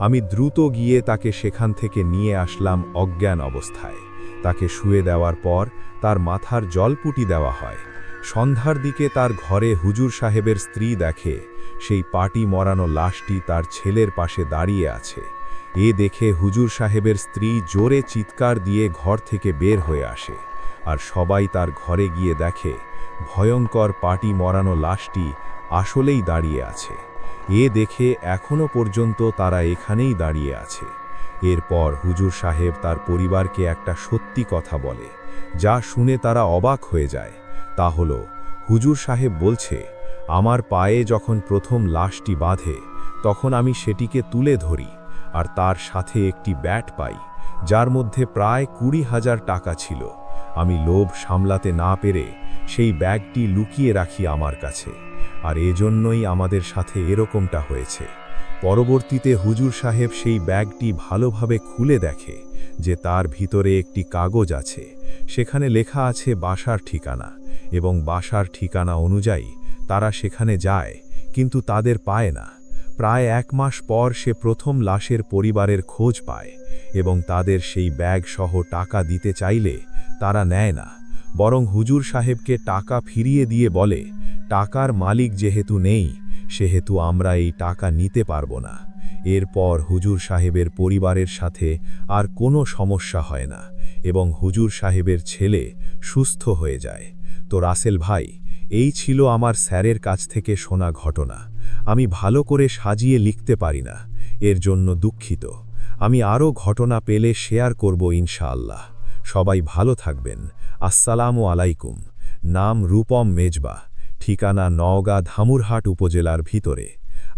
S2: আমি দ্রুত গিয়ে তাকে সেখান থেকে নিয়ে আসলাম অজ্ঞান অবস্থায়। তাকে শুয়ে দেওয়ার পর তার মাথার জলপুটি দেওয়া হয়। সন্ধ্যার দিকে তার ঘরে হুজুর সাহেবের স্ত্রী দেখে সেই পাটি মরানো লাশটি তার ছেলের পাশে দাঁড়িয়ে আছে। এ দেখে হুজুর সাহেবের স্ত্রী জোরে চিৎকার দিয়ে ঘর থেকে বের হয়ে আসে, আর সবাই তার ঘরে গিয়ে দেখে ভয়ঙ্কর পাটি মরানো লাশটি আসলেই দাঁড়িয়ে আছে। এ দেখে এখনো পর্যন্ত তারা এখানেই দাঁড়িয়ে আছে। এরপর হুজুর সাহেব তার পরিবারকে একটা সত্যি কথা বলে, যা শুনে তারা অবাক হয়ে যায়। তা হলো, হুজুর সাহেব বলছে আমার পায়ে যখন প্রথম লাশটি বাঁধে তখন আমি সেটিকে তুলে ধরি, আর তার সাথে একটি ব্যাট পাই যার মধ্যে প্রায় 20,000 টাকা ছিল। আমি লোভ সামলাতে না পেরে সেই ব্যাগটি লুকিয়ে রাখি আমার কাছে, আর এজন্যই আমাদের সাথে এরকমটা হয়েছে। পরবর্তীতে হুজুর সাহেব সেই ব্যাগটি ভালোভাবে খুলে দেখে যে তার ভিতরে একটি কাগজ আছে। সেখানে লেখা আছে বাসার ঠিকানা, এবং বাসার ঠিকানা অনুযায়ী তারা সেখানে যায়, কিন্তু তাদের পায় না। প্রায় 1 মাস পর সে প্রথম লাশের পরিবারের খোঁজ পায়, এবং তাদের সেই ব্যাগ সহ টাকা দিতে চাইলে তারা নেয় না, বরং হুজুর সাহেবকে টাকা ফিরিয়ে দিয়ে বলে টাকার মালিক যেহেতু নেই সেহেতু আমরা এই টাকা নিতে পারব না। এরপর হুজুর সাহেবের পরিবারের সাথে আর কোনো সমস্যা হয় না, এবং হুজুর সাহেবের ছেলে সুস্থ হয়ে যায়। তো রাসেল ভাই, এই ছিল আমার স্যারের কাছ থেকে শোনা ঘটনা। আমি ভালো করে সাজিয়ে লিখতে পারি না, এর জন্য দুঃখিত। আমি আরও ঘটনা পেলে শেয়ার করব ইনশাআল্লাহ। সবাই ভালো থাকবেন। আসসালামু আলাইকুম। নাম রূপম মেজবা, ঠিকানা নওগাঁ ধামুরহাট উপজেলার ভিতরে।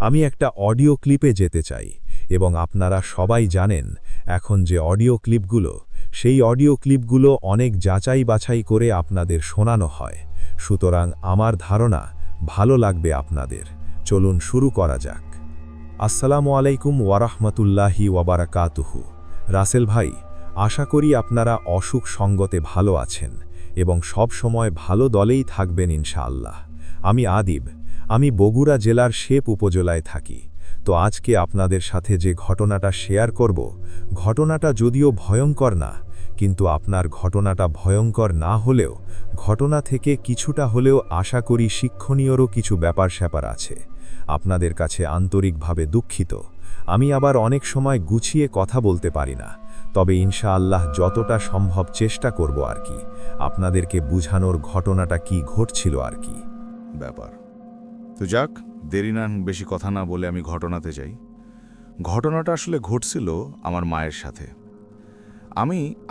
S2: আমি একটা অডিও ক্লিপে যেতে চাই, এবং আপনারা সবাই জানেন এখন যে অডিও ক্লিপগুলো, সেই অডিও ক্লিপগুলো অনেক যাচাই বাছাই করে আপনাদের শোনানো হয়। সুতরাং আমার ধারণা ভালো লাগবে আপনাদের। চলুন শুরু করা যাক। আসসালামু আলাইকুম ওয়ারাহমাতুল্লাহি ওয়াবারাকাতুহু। রাসেল ভাই, আশা করি আপনারা অসুখ সঙ্গতে ভালো আছেন এবং সব সময় ভালো দলেই থাকবেন ইনশাআল্লাহ। আমি আদিব, আমি বগুড়া জেলার শেপ উপজেলায় থাকি। তো আজকে আপনাদের সাথে যে ঘটনাটা শেয়ার করব, ঘটনাটা যদিও ভয়ঙ্কর না, কিন্তু আপনার ঘটনাটা ভয়ঙ্কর না হলেও ঘটনা থেকে কিছুটা হলেও আশা করি শিক্ষণীয়রও কিছু ব্যাপার স্যাপার আছে। আপনাদের কাছে আন্তরিকভাবে দুঃখিত। আমি আবার অনেক সময় গুছিয়ে কথা বলতে পারি না, তবে ইনশাআল্লাহ যতটা সম্ভব চেষ্টা করব আর কি, আপনাদেরকে বুঝানোর ঘটনাটা কি ঘটছিল আর কি
S1: ব্যাপার। তো যাক, দেরি না বেশি কথা না বলে আমি ঘটনাতে যাই। ঘটনাটা আসলে ঘটছিল আমার মায়ের সাথে।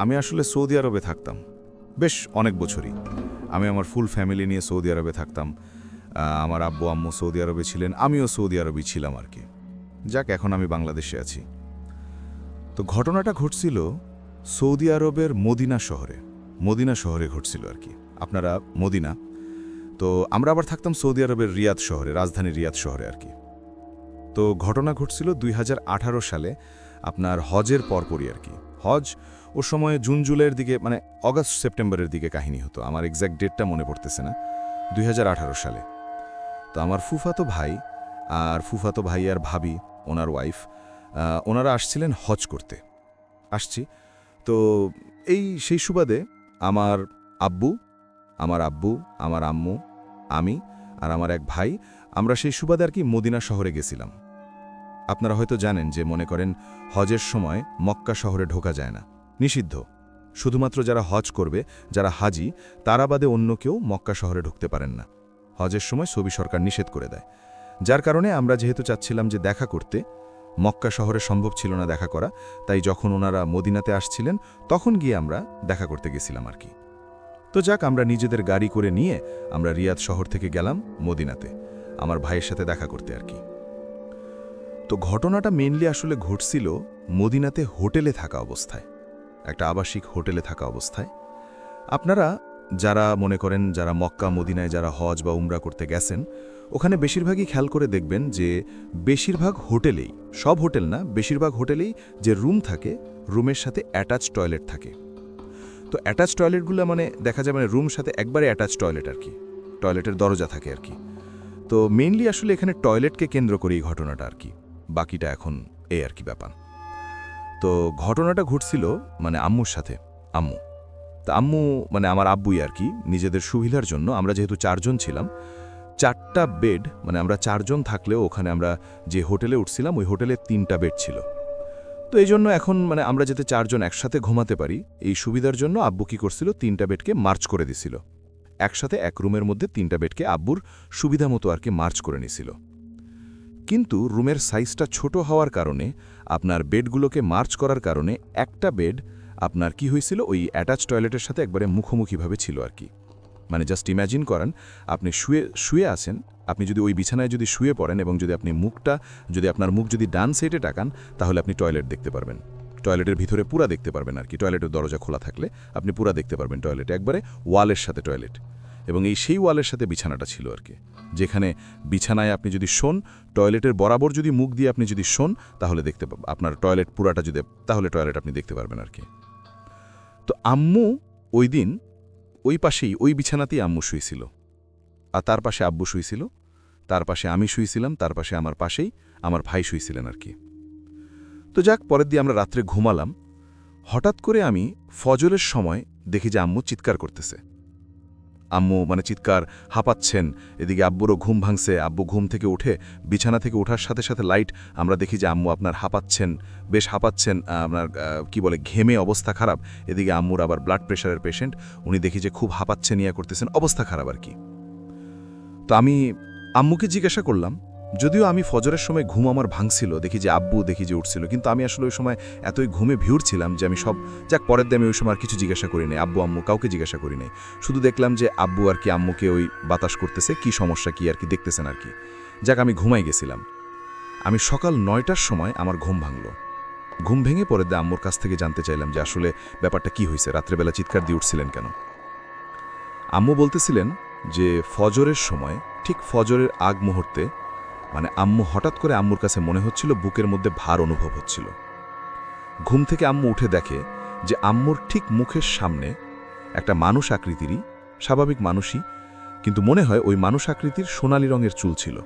S1: আমি আসলে সৌদি আরবে থাকতাম বেশ অনেক বছরই। আমি আমার ফুল ফ্যামিলি নিয়ে সৌদি আরবে থাকতাম। আমার আব্বু আম্মু সৌদি আরবে ছিলেন, আমিও সৌদি আরবই ছিলাম আর কি। যাক, এখন আমি বাংলাদেশে আছি। তো ঘটনাটা ঘটছিল সৌদি আরবের মদিনা শহরে ঘটছিল আর কি। আপনারা মদিনা, তো আমরা আবার থাকতাম সৌদি আরবের রিয়াদ শহরে, রাজধানী রিয়াদ শহরে আর কি। তো ঘটনা ঘটছিল 2018 সালে, আপনার হজের পরপরই আর কি। হজ ওর সময় জুন জুলাইয়ের দিকে, মানে অগাস্ট সেপ্টেম্বরের দিকে কাহিনী হতো। আমার এক্স্যাক্ট ডেটটা মনে পড়তেছে না। 2018 সালে তো আমার ফুফাতো ভাই আর ভাবি, ওনার ওয়াইফ, ওনারা আসছিলেন হজ করতে। তো সেই সুবাদে আমার আব্বু, আমার আম্মু, আমি আর আমার এক ভাই, আমরা সেই সুবাদে আর কি মদিনা শহরে গেছিলাম। আপনারা হয়তো জানেন যে, মনে করেন হজের সময় মক্কা শহরে ঢোকা যায় না, নিষিদ্ধ। শুধুমাত্র যারা হজ করবে, যারা হাজি, তারা বাদে অন্য কেউ মক্কা শহরে ঢুকতে পারেন না।
S3: হজের সময় সৌদি সরকার নিষেধ করে দেয়, যার কারণে আমরা যেহেতু চাচ্ছিলাম যে দেখা করতে, মক্কা শহরে সম্ভব ছিল না দেখা করা, তাই যখন ওনারা মদিনাতে আসছিলেন তখন গিয়ে আমরা দেখা করতে গেছিলাম আর কি। তো যাক, আমরা নিজেদের গাড়ি করে নিয়ে আমরা রিয়াদ শহর থেকে গেলাম মদিনাতে আমার ভাইয়ের সাথে দেখা করতে আর কি। তো ঘটনাটা মেইনলি আসলে ঘটছিল মদিনাতে হোটেলে থাকা অবস্থায়, একটা আবাসিক হোটেলে থাকা অবস্থায়। আপনারা যারা মনে করেন যারা মক্কা মদিনায় যারা হজ বা উমরা করতে গেছেন, ওখানে বেশিরভাগই খেয়াল করে দেখবেন যে বেশিরভাগ হোটেলেই, সব হোটেল না, বেশিরভাগ হোটেলেই যে রুম থাকে, রুমের সাথে অ্যাটাচ টয়লেট থাকে। তো অ্যাটাচ টয়লেটগুলো মানে দেখা যায় মানে রুম সাথে একবারে অ্যাটাচ টয়লেট আর কি, টয়লেটের দরজা থাকে আর কি। তো মেইনলি আসলে এখানে টয়লেটকে কেন্দ্র করে এই ঘটনাটা আর কি, বাকিটা এখন এই আর কি ব্যাপার। তো ঘটনাটা ঘটছিল মানে আম্মুর সাথে, আম্মু তা আম্মু মানে আমার আব্বুই আর কি, নিজেদের সুবিধার জন্য আমরা যেহেতু 4 জন ছিলাম, 4টা বেড, মানে আমরা 4 জন থাকলেও ওখানে আমরা যে হোটেলে উঠছিলাম ওই হোটেলে 3টা বেড ছিল। তো এই জন্য এখন মানে আমরা যাতে 4 জন একসাথে ঘুমাতে পারি এই সুবিধার জন্য আব্বু কি করছিল, 3টা বেডকে মার্চ করে দিছিল, একসাথে এক রুমের মধ্যে 3টা বেডকে আব্বুর সুবিধা মতো আর কি মার্চ করে নিছিল। কিন্তু রুমের সাইজটা ছোট হওয়ার কারণে, আপনার বেডগুলোকে মার্চ করার কারণে একটা বেড আপনার কি হয়েছিল, ওই অ্যাটাচ টয়লেটের সাথে একবারে মুখোমুখিভাবে ছিল আর কি। মানে জাস্ট ইম্যাজিন করেন, আপনি শুয়ে আছেন, আপনি যদি ওই বিছানায় যদি শুয়ে পড়েন এবং যদি আপনি আপনার মুখ যদি ডান সাইডে টাকান, তাহলে আপনি টয়লেট দেখতে পারবেন, টয়লেটের ভিতরে পুরা দেখতে পারবেন আর কি। টয়লেটের দরজা খোলা থাকলে আপনি পুরা দেখতে পারবেন টয়লেটে, একবারে ওয়ালের সাথে টয়লেট, এবং সেই ওয়ালের সাথে বিছানাটা ছিল আর কি, যেখানে বিছানায় আপনি যদি শোন, টয়লেটের বরাবর যদি মুখ দিয়ে আপনি যদি শোন, তাহলে দেখতে পাবেন আপনার টয়লেট পুরাটা যদি, তাহলে টয়লেট আপনি দেখতে পারবেন আর কি। তো আম্মু ওই দিন ওই পাশেই ওই বিছানাতেই আম্মু শুয়েছিল, আর তার পাশে আব্বু শুয়েছিল, তার পাশে আমি শুয়েছিলাম, তার পাশে আমার পাশেই আমার ভাই শুয়েছিলেন আর কি। তো যাক, পরের দিয়ে আমরা রাত্রে ঘুমালাম। হঠাৎ করে আমি ফজরের সময় দেখি যে আম্মু চিৎকার করতেছে, আম্মু মানে চিৎকার, হাঁপাচ্ছেন। এদিকে আব্বুরও ঘুম ভাঙছে, আব্বু ঘুম থেকে উঠে বিছানা থেকে ওঠার সাথে সাথে লাইট, আমরা দেখি যে আম্মু আপনার হাঁপাচ্ছেন, বেশ হাঁপাচ্ছেন, আপনার কি বলে ঘেমে অবস্থা খারাপ। এদিকে আম্মুর আবার ব্লাড প্রেশারের পেশেন্ট, উনি দেখি যে খুব হাঁপাচ্ছেন, ইয়া করতেছেন, অবস্থা খারাপ আর কি। তো আমি আম্মুকে জিজ্ঞাসা করলাম, যদিও আমি ফজরের সময় ঘুম আমার ভাঙছিল, দেখি যে আব্বু দেখি যে উঠছিল, কিন্তু আমি আসলে ওই সময় এতই ঘুমে ভিড়ছিলাম যে আমি সব যাক পরের দিয়ে আমি ওই সময় আর কিছু জিজ্ঞাসা করি নাই, আব্বু আম্মু কাউকে জিজ্ঞাসা করি নাই। শুধু দেখলাম যে আব্বু আর কি আম্মুকে ওই বাতাস করতেছে, কি সমস্যা কি আর কি দেখতেছেন আর কি। যাক, আমি ঘুমাই গেছিলাম। আমি সকাল 9টার সময় আমার ঘুম ভাঙল। ঘুম ভেঙে পরের দিয়ে আম্মুর কাছ থেকে জানতে চাইলাম যে আসলে ব্যাপারটা কি হয়েছে, রাত্রেবেলা চিৎকার দিয়ে উঠছিলেন কেন। আম্মু বলতেছিলেন যে ফজরের সময়, ঠিক ফজরের আগ মুহূর্তে, মানে আম্মু হঠাৎ করে আম্মুর কাছে মনে হচ্ছিল বুকের মধ্যে ভার অনুভব হচ্ছিল। ঘুম থেকে আম্মু উঠে দেখে যে আম্মুর ঠিক মুখের সামনে একটা মানুষ আকৃতিরই, স্বাভাবিক মানুষই, কিন্তু মনে হয় ওই মানুষ আকৃতির সোনালি রঙের চুল ছিল।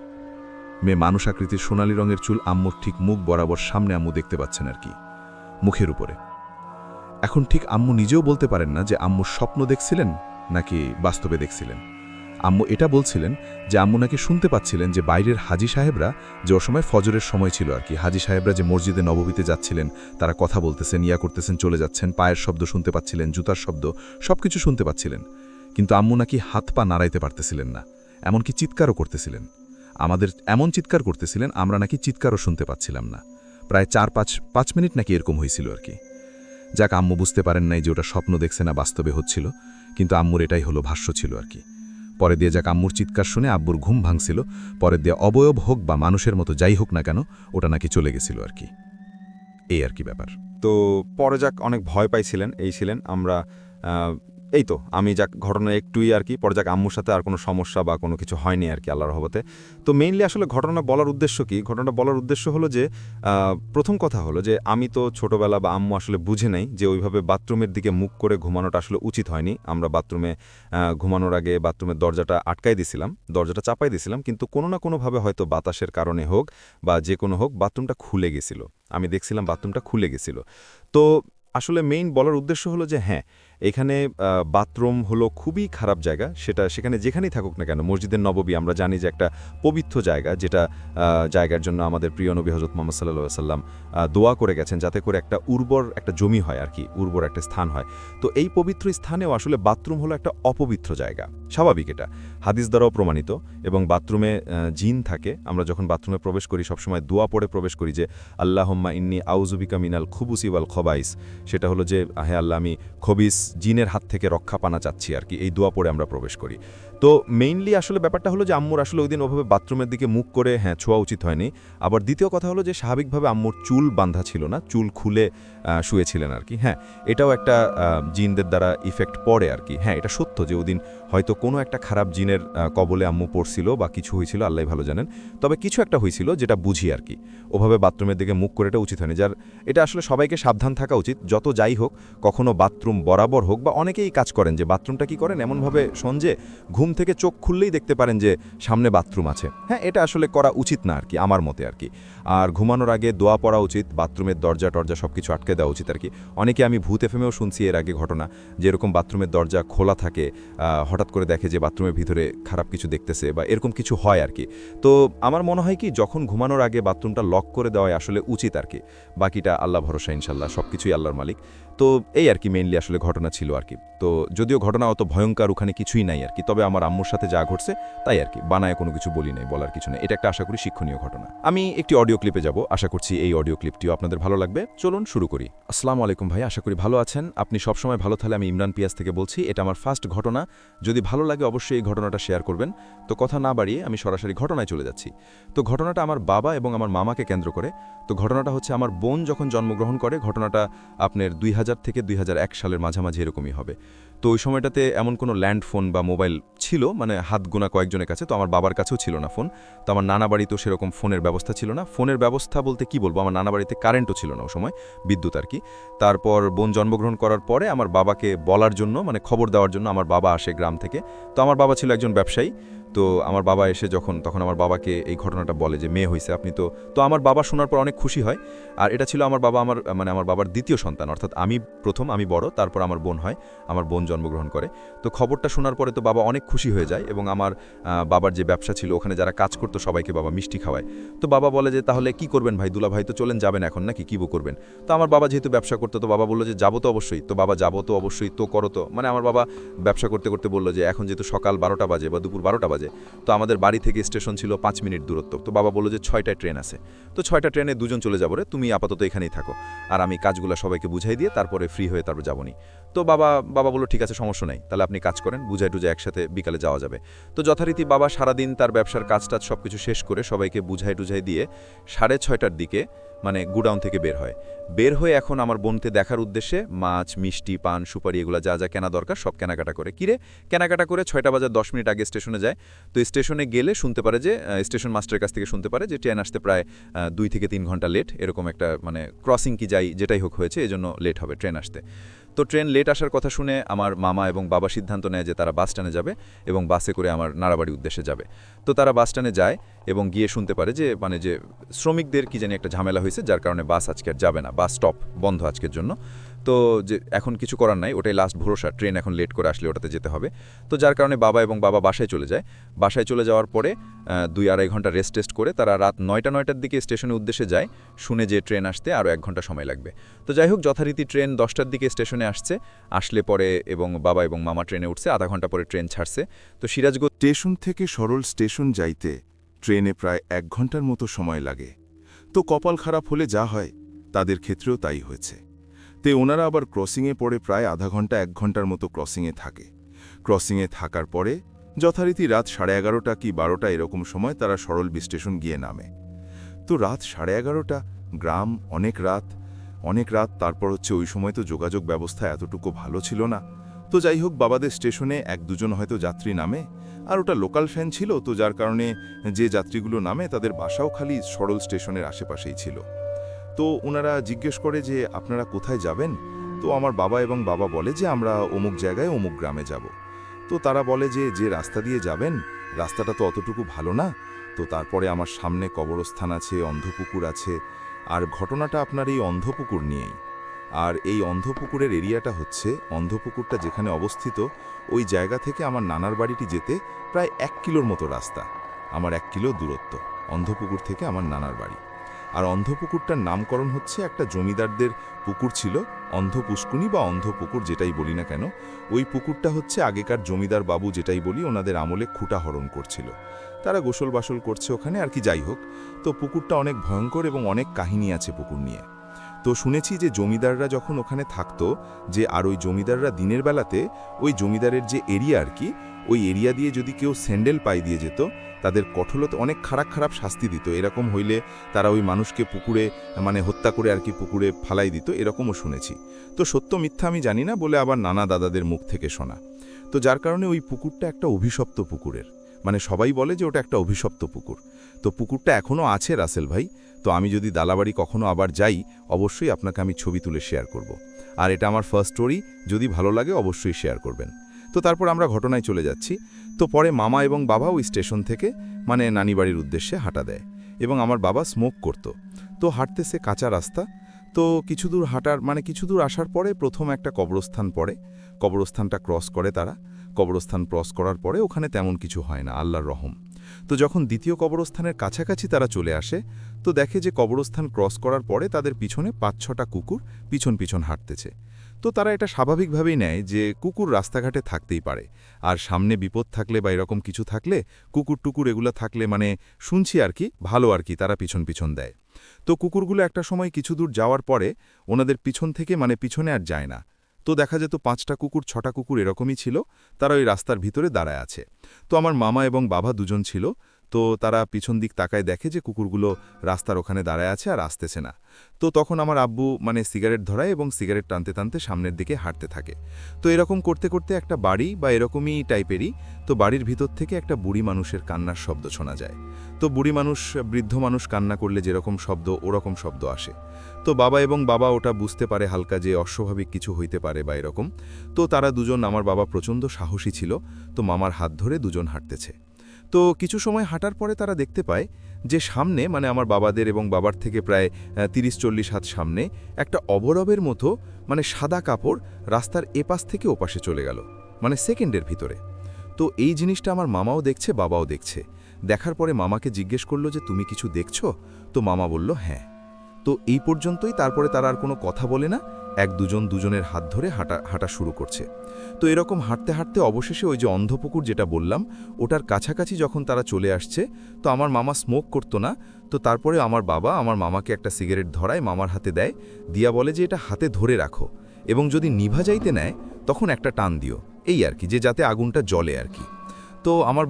S3: মানুষ আকৃতির সোনালি রঙের চুল আম্মুর ঠিক মুখ বরাবর সামনে আম্মু দেখতে পাচ্ছেন আর কি, মুখের উপরে। এখন ঠিক আম্মু নিজেও বলতে পারেন না যে আম্মু স্বপ্ন দেখছিলেন নাকি বাস্তবে দেখছিলেন। আম্মু এটা বলছিলেন যে আম্মু নাকি শুনতে পাচ্ছিলেন যে বাইরের হাজি সাহেবরা, যে ওর সময় ফজরের সময় ছিল আর কি, হাজি সাহেবরা যে মসজিদে নববীতে যাচ্ছিলেন, তারা কথা বলতেছেন, ইয়া করতেছেন, চলে যাচ্ছেন, পায়ের শব্দ শুনতে পাচ্ছিলেন, জুতার শব্দ, সবকিছু শুনতে পাচ্ছিলেন। কিন্তু আম্মু নাকি হাত পা নাড়াইতে পারতেছিলেন না, এমনকি চিৎকারও করতেছিলেন। আমাদের এমন চিৎকার করতেছিলেন, আমরা নাকি চিৎকারও শুনতে পাচ্ছিলাম না। প্রায় 4-5 মিনিট নাকি এরকম হয়েছিল আর কি। যাক, আম্মু বুঝতে পারেন নাই যে ওটা স্বপ্ন দেখছে না বাস্তবে হচ্ছিল, কিন্তু আম্মুর এটাই হলো ভাষ্য ছিল আর কি। পরে দিয়ে যাক আম্মুর চিৎকার শুনে আব্বুর ঘুম ভাঙছিল, পরে দিয়ে অবয়ব হোক বা মানুষের মতো যাই হোক না কেন, ওটা নাকি চলে গেছিল আর কি। এই আর কি ব্যাপার।
S5: তো পরে যাক অনেক ভয় পাইছিলেন, এই ছিলেন আমরা। এই তো আমি যাক ঘটনা একটুই আর কি, পরে যাক আম্মুর সাথে আর কোনো সমস্যা বা কোনো কিছু হয়নি আর কি, আল্লাহর রহমতে। তো মেইনলি আসলে ঘটনা বলার উদ্দেশ্য কি, ঘটনাটা বলার উদ্দেশ্য হলো যে প্রথম কথা হলো যে আমি তো ছোটোবেলা বা আম্মু আসলে বুঝে নেই যে ওইভাবে বাথরুমের দিকে মুখ করে ঘুমানোটা আসলে উচিত হয়নি। আমরা বাথরুমে ঘুমানোর আগে বাথরুমের দরজাটা আটকাই দিছিলাম, দরজাটা চাপাই দিছিলাম, কিন্তু কোনো না কোনোভাবে হয়তো বাতাসের কারণে হোক বা যে কোনো হোক বাথরুমটা খুলে গেছিল। আমি দেখছিলাম বাথরুমটা খুলে গেছিল। তো আসলে মেইন বলার উদ্দেশ্য হলো যে হ্যাঁ, এখানে বাথরুম হলো খুবই খারাপ জায়গা, সেখানে যেখানেই থাকুক না কেন। মসজিদের নববী আমরা জানি যে একটা পবিত্র জায়গা, যেটা জায়গার জন্য আমাদের প্রিয় নবী হযরত মুহাম্মদ সাল্লাল্লাহু আলাইহি ওয়াসাল্লাম দোয়া করে গেছেন যাতে করে একটা উর্বর একটা জমি হয় আর কি, উর্বর একটা স্থান হয়। তো এই পবিত্র স্থানেও আসলে বাথরুম হলো একটা অপবিত্র জায়গা, স্বাভাবিক এটা, হাদিস দ্বারাও প্রমাণিত। এবং বাথরুমে জিন থাকে, আমরা যখন বাথরুমে প্রবেশ করি সবসময় দোয়া পড়ে প্রবেশ করি যে আল্লাহুম্মা ইন্নী আউযুবিকা মিনাল খুবুসি ওয়াল খবাইস, সেটা হলো যে হে আল্লাহ আমি খবিস জিনের হাত থেকে রক্ষা পানা চাচ্ছি আর কি, এই দোয়া পড়ে আমরা প্রবেশ করি। তো মেইনলি আসলে ব্যাপারটা হলো যে আম্মুর আসলে ওই দিন ওভাবে বাথরুমের দিকে মুখ করে ছোঁয়া উচিত হয়নি। আবার দ্বিতীয় কথা হলো যে স্বাভাবিকভাবে আম্মুর চুল বাঁধা ছিল না, চুল খুলে শুয়েছিলেন আর কি। এটাও একটা জিনদের দ্বারা ইফেক্ট পড়ে আর কি। এটা সত্য যে ওদিন হয়তো কোনো একটা খারাপ জিনের কবলে আম্মু পড়ছিল বা কিছু হয়েছিল, আল্লাহ ভালো জানেন। তবে কিছু একটা হয়েছিল যেটা বুঝি আর কি, ওভাবে বাথরুমের দিকে মুখ করে এটা উচিত হয়নি। এটা আসলে সবাইকে সাবধান থাকা উচিত, যত যাই হোক, কখনো বাথরুম বরাবর হোক, বা অনেকেই কাজ করেন যে বাথরুমটা কি করেন এমনভাবে সঞ্জে ঘুম থেকে চোখ খুললেই দেখতে পারেন যে সামনে বাথরুম আছে। এটা আসলে করা উচিত না আর কি, আমার মতে আর কি। আর ঘুমানোর আগে দোয়া পড়া উচিত, বাথরুমের দরজা টরজা সব কিছু আটকে দেওয়া উচিত আর কি। অনেকে আমি ভূত এফএমেও শুনছি এর আগে ঘটনা, যে এরকম বাথরুমের দরজা খোলা থাকে, হঠাৎ করে দেখে যে বাথরুমের ভিতরে খারাপ কিছু দেখতেছে বা এরকম কিছু হয় আর কি। তো আমার মনে হয় কি যখন ঘুমানোর আগে বাথরুমটা লক করে দেওয়াই আসলে উচিত আর কি। বাকিটা আল্লাহ ভরসা, ইনশাল্লাহ সব কিছুই আল্লাহর মালিক। তো এই আর কি মেইনলি আসলে ঘটনা ছিল আর কি। তো যদিও ঘটনা অত ভয়ঙ্কর ওখানে কিছুই নাই আর কি, তবে আমার আম্মুর সাথে যা ঘটছে তাই আর কি, বানায় কোনো কিছু বলি নাই, বলার কিছু নেই। এটা একটা আশা করি শিক্ষণীয় ঘটনা। আমি একটি অডিও ক্লিপে যাব, আশা করছি এই অডিও ক্লিপটিও আপনাদের ভালো লাগবে। চলুন শুরু করি। আসসালামু আলাইকুম ভাই, আশা করি ভালো আছেন। আপনি সবসময় ভালো থাকলে। আমি ইমরান পিয়াস থেকে বলছি, এটা আমার ফার্স্ট ঘটনা। যদি ভালো লাগে অবশ্যই এই ঘটনাটা শেয়ার করবেন। তো কথা না বাড়িয়ে আমি সরাসরি ঘটনায় চলে যাচ্ছি। তো ঘটনাটা আমার বাবা এবং আমার মামাকে কেন্দ্র করে। তো ঘটনাটা হচ্ছে আমার বোন যখন জন্মগ্রহণ করে, ঘটনাটা আপনার 2000 থেকে 2001 সালের মাঝামাঝি এরকমই হবে। তো ওই সময়টাতে এমন কোনো ল্যান্ড ফোন বা মোবাইল ছিল, মানে হাত গোনা কয়েকজনের কাছে, তো আমার বাবার কাছেও ছিল না ফোন। তো আমার নানা বাড়িতেও সেরকম ফোনের ব্যবস্থা ছিল না। ফোনের ব্যবস্থা বলতে কি বলবো, আমার নানা বাড়িতে কারেন্টও ছিল না ওই সময়, বিদ্যুৎ আর কি। তারপর বোন জন্মগ্রহণ করার পরে আমার বাবাকে বলার জন্য, মানে খবর দেওয়ার জন্য আমার বাবা আসে গ্রাম থেকে। তো আমার বাবা ছিল একজন ব্যবসায়ী। তো আমার বাবা এসে তখন আমার বাবাকে এই ঘটনাটা বলে যে মেয়ে হয়েছে আপনি তো আমার বাবা শোনার পর অনেক খুশি হয়। আর এটা ছিল আমার বাবার দ্বিতীয় সন্তান, অর্থাৎ আমি প্রথম, আমি বড়, তারপর আমার বোন হয়, আমার বোন জন্মগ্রহণ করে। তো খবরটা শোনার পরে তো বাবা অনেক খুশি হয়ে যায়, এবং আমার বাবার যে ব্যবসা ছিল ওখানে যারা কাজ করতো সবাইকে বাবা মিষ্টি খাওয়ায়। তো বাবা বলে যে তাহলে কি করবেন ভাই, দুলা ভাই তো চলেন যাবেন এখন নাকি, কি করবেন? তো আমার বাবা যেহেতু ব্যবসা করতো, তো বাবা বললো যে যাবো তো অবশ্যই। তো বাবা যাবো তো অবশ্যই, তো করো তো, মানে আমার বাবা ব্যবসা করতে করতে বললো যে এখন যেহেতু সকাল 12টা বাজে বা দুপুর 12টা বাজে, তো আমাদের বাড়ি থেকে স্টেশন ছিল 5 মিনিট দূরত্ব। তো বাবা বললো যে 6টায় ট্রেন আছে, তো 6টা ট্রেনে দুজন চলে যাবো রে, তুমি আপাতত এখানেই থাকো, আর আমি কাজগুলো সবাইকে বুঝাই দিয়ে তারপরে ফ্রি হয়ে তারপর যাবনি। তো বাবা বললো ঠিক আছে, সমস্যা নাই, তাহলে আপনি কাজ করেন, বুঝাই টুঝাই একসাথে বিকালে যাওয়া যাবে। তো যথারীতি বাবা সারাদিন তার ব্যবসার কাজ টাজ সব কিছু শেষ করে সবাইকে বুঝাই টুঝাই দিয়ে 6:30টার দিকে মানে গুডাউন থেকে বের হয়ে এখন আমার বোনকে দেখার উদ্দেশ্যে মাছ, মিষ্টি, পান, সুপারি এগুলো যা যা কেনা দরকার সব কেনাকাটা করে। কেনাকাটা করে 6টা বাজার 10 মিনিট আগে স্টেশনে যায়। তো স্টেশনে গেলে শুনতে পারে যে স্টেশন মাস্টারের কাছ থেকে শুনতে পারে যে ট্রেন আসতে প্রায় 2 থেকে 3 ঘন্টা লেট, এরকম একটা মানে ক্রসিং কি যাই যেটাই হোক হয়েছে, এজন্য লেট হবে ট্রেন আসতে। তো ট্রেন লেট আসার কথা শুনে আমার মামা এবং বাবা সিদ্ধান্ত নেয় যে তারা বাস স্ট্যান্ডে যাবে এবং বাসে করে আমার নাড়াবাড়ির উদ্দেশ্যে যাবে। তো তারা বাস স্ট্যান্ডে যায় এবং গিয়ে শুনতে পারে যে যে শ্রমিকদের কি জানি একটা ঝামেলা হয়েছে, যার কারণে বাস আজকে আর যাবে না, বাস স্টপ বন্ধ আজকের জন্য। তো যে এখন কিছু করার নাই, ওটাই লাস্ট ভরসা, ট্রেন এখন লেট করে আসলে ওটাতে যেতে হবে। তো যার কারণে বাবা বাসায় চলে যায়। বাসায় চলে যাওয়ার পরে 2-2.5 ঘন্টা রেস্ট করে তারা রাত 9টার দিকে স্টেশনের উদ্দেশ্যে যায়, শুনে যে ট্রেন আসতে আরও 1 ঘন্টা সময় লাগবে। তো যাই হোক, যথারীতি ট্রেন 10টার দিকে স্টেশনে আসলে পরে এবং বাবা এবং মামা ট্রেনে উঠছে, আধা ঘন্টা পরে ট্রেন ছাড়ছে। তো সিরাজগঞ্জ
S1: স্টেশন থেকে সরল স্টেশন যাইতে ট্রেনে প্রায় 1 ঘন্টার মতো সময় লাগে। তো কপাল খারাপ হলে যা হয়, তাদের ক্ষেত্রেও তাই হয়েছে। তে ওনারা আবার ক্রসিংয়ে পড়ে প্রায় আধা ঘন্টা 1 ঘন্টার মতো ক্রসিংয়ে থাকে। ক্রসিংয়ে থাকার পরে যথারীতি রাত 11:30 কি 12টা এরকম সময় তারা সরলবি স্টেশন গিয়ে নামে। তো রাত 11:30, গ্রাম, অনেক রাত। তারপর হচ্ছে ওই সময় তো যোগাযোগ ব্যবস্থা এতটুকু ভালো ছিল না। তো যাই হোক, বাবাদের স্টেশনে 1-2জন হয়তো যাত্রী নামে, আর ওটা লোকাল ফ্যান ছিল, তো যার কারণে যে যাত্রীগুলো নামে তাদের বাসাও খালি সরল স্টেশনের আশেপাশেই ছিল। তো ওনারা জিজ্ঞেস করে যে আপনারা কোথায় যাবেন? তো আমার বাবা এবং বাবা বলে যে আমরা অমুক জায়গায় অমুক গ্রামে যাব। তো তারা বলে যে রাস্তা দিয়ে যাবেন, রাস্তাটা তো অতটুকু ভালো না। তো তারপরে আমার সামনে কবরস্থান আছে, অন্ধপুকুর আছে, আর ঘটনাটা আপনার এই অন্ধপুকুর নিয়েই। আর এই অন্ধপুকুরের এরিয়াটা হচ্ছে, অন্ধপুকুরটা যেখানে অবস্থিত ওই জায়গা থেকে আমার নানার বাড়িটি যেতে প্রায় 1 কিলোর মতো রাস্তা। আমার 1 কিলো দূরত্ব অন্ধপুকুর থেকে আমার নানার বাড়ি। আর অন্ধপুকুরটার নামকরণ হচ্ছে একটা জমিদারদের পুকুর ছিল, অন্ধপুষ্কুনি বা অন্ধপুকুর যেটাই বলি না কেন। ওই পুকুরটা হচ্ছে আগেকার জমিদার বাবু যেটাই বলি ওনাদের আমলে খুঁটা হরণ করছিল, তারা গোসল বাসল করছে ওখানে আর কি। যাই হোক, তো পুকুরটা অনেক ভয়ঙ্কর এবং অনেক কাহিনী আছে পুকুর নিয়ে। তো শুনেছি যে জমিদাররা যখন ওখানে থাকতো, যে আর ওই জমিদাররা দিনের বেলাতে ওই জমিদারের যে এরিয়া আর কি, ওই এরিয়া দিয়ে যদি কেউ স্যান্ডেল পাই দিয়ে যেত, তাদের কঠোরতা অনেক খারাপ খারাপ শাস্তি দিত। এরকম হইলে তারা ওই মানুষকে পুকুরে মানে হত্যা করে আর কি পুকুরে ফালাই দিত, এরকমও শুনেছি। তো সত্য মিথ্যা আমি জানি না, বলে আবার নানা দাদাদের মুখ থেকে শোনা। তো যার কারণে ওই পুকুরটা একটা অভিশপ্ত পুকুরের, মানে সবাই বলে যে ওটা একটা অভিশপ্ত পুকুর। তো পুকুরটা এখনও আছে রাসেল ভাই। তো আমি যদি দালাবাড়ি কখনো আবার যাই, অবশ্যই আপনাকে আমি ছবি তুলে শেয়ার করব। আর এটা আমার ফার্স্ট স্টোরি, যদি ভালো লাগে অবশ্যই শেয়ার করবেন। তো তারপর আমরা ঘটনায় চলে যাচ্ছি। তো পরে মামা এবং বাবা ওই স্টেশন থেকে মানে নানি বাড়ির উদ্দেশ্যে হাঁটা দেয়, এবং আমার বাবা স্মোক করত। তো হাঁটতেছে কাঁচা রাস্তা। তো কিছু দূর হাঁটার মানে কিছু দূর আসার পরে প্রথম একটা কবরস্থান পড়ে, কবরস্থানটা ক্রস করে তারা। কবরস্থান ক্রস করার পরে ওখানে তেমন কিছু হয় না, আল্লাহর রহম। তো যখন দ্বিতীয় কবরস্থানের কাছাকাছি তারা চলে আসে, তো দেখে যে কবরস্থান ক্রস করার পরে তাদের পিছনে 5-6টা কুকুর পিছন পিছন হাঁটতেছে। তো তারা এটা স্বাভাবিকভাবেই নেয় যে কুকুর রাস্তাঘাটে থাকতেই পারে, আর সামনে বিপদ থাকলে বা এরকম কিছু থাকলে কুকুর টুকুর এগুলো থাকলে মানে শুনছি আর কি ভালো আর কি, তারা পিছন পিছন দেয়। তো কুকুরগুলো একটা সময় কিছু দূর যাওয়ার পরে ওনাদের পিছন থেকে মানে পিছনে আর যায় না। তো দেখা যেত 5টা কুকুর 6টা কুকুর এরকমই ছিল, তারা ওই রাস্তার ভিতরে দাঁড়ায় আছে। তো আমার মামা এবং বাবা দুজন ছিল। তো তারা পিছন দিক তাকায় দেখে যে কুকুরগুলো রাস্তার ওখানে দাঁড়ায় আছে আর আসতেছে না। তো তখন আমার আব্বু মানে সিগারেট ধরায় এবং সিগারেট টানতে টানতে সামনের দিকে হাঁটতে থাকে। তো এরকম করতে করতে একটা বাড়ি বা এরকমই টাইপেরই, তো বাড়ির ভিতর থেকে একটা বুড়ি মানুষের কান্নার শব্দ শোনা যায়। তো বুড়ি মানুষ বৃদ্ধ মানুষ কান্না করলে যেরকম শব্দ ওরকম শব্দ আসে। তো বাবা ওটা বুঝতে পারে হালকা যে অস্বাভাবিক কিছু হইতে পারে বা এরকম। তো তারা দুজন, আমার বাবা প্রচণ্ড সাহসী ছিল, তো মামার হাত ধরে দুজন হাঁটতেছে। তো কিছু সময় হাঁটার পরে তারা দেখতে পায় যে সামনে মানে আমার বাবাদের এবং বাবার থেকে প্রায় 30-40 হাত সামনে একটা অবরবের মতো মানে সাদা কাপড় রাস্তার এপাশ থেকে ওপাশে চলে গেল, মানে সেকেন্ডের ভিতরে। তো এই জিনিসটা আমার মামাও দেখছে, বাবাও দেখছে। দেখার পরে মামাকে জিজ্ঞেস করলো যে তুমি কিছু দেখছো? তো মামা বলল হ্যাঁ। তো এই পর্যন্তই, তারপরে তারা আর কোনো কথা বলে না, দুজন দুজনের হাত ধরে হাঁটা শুরু করছে। তো এরকম হাঁটতে হাঁটতে অবশেষে ওই যে অন্ধপুকুর যেটা বললাম ওটার কাছাকাছি যখন তারা চলে আসছে, তো আমার মামা স্মোক করতো না। তো তারপরে আমার বাবা আমার মামাকে একটা সিগারেট ধরায় মামার হাতে দেয়, দিয়া বলে যে এটা হাতে ধরে রাখো, এবং যদি নিভা যাইতে নেয় তখন একটা টান দিও, এই আর কি, যে যাতে আগুনটা জ্বলে আর কি। তো আমার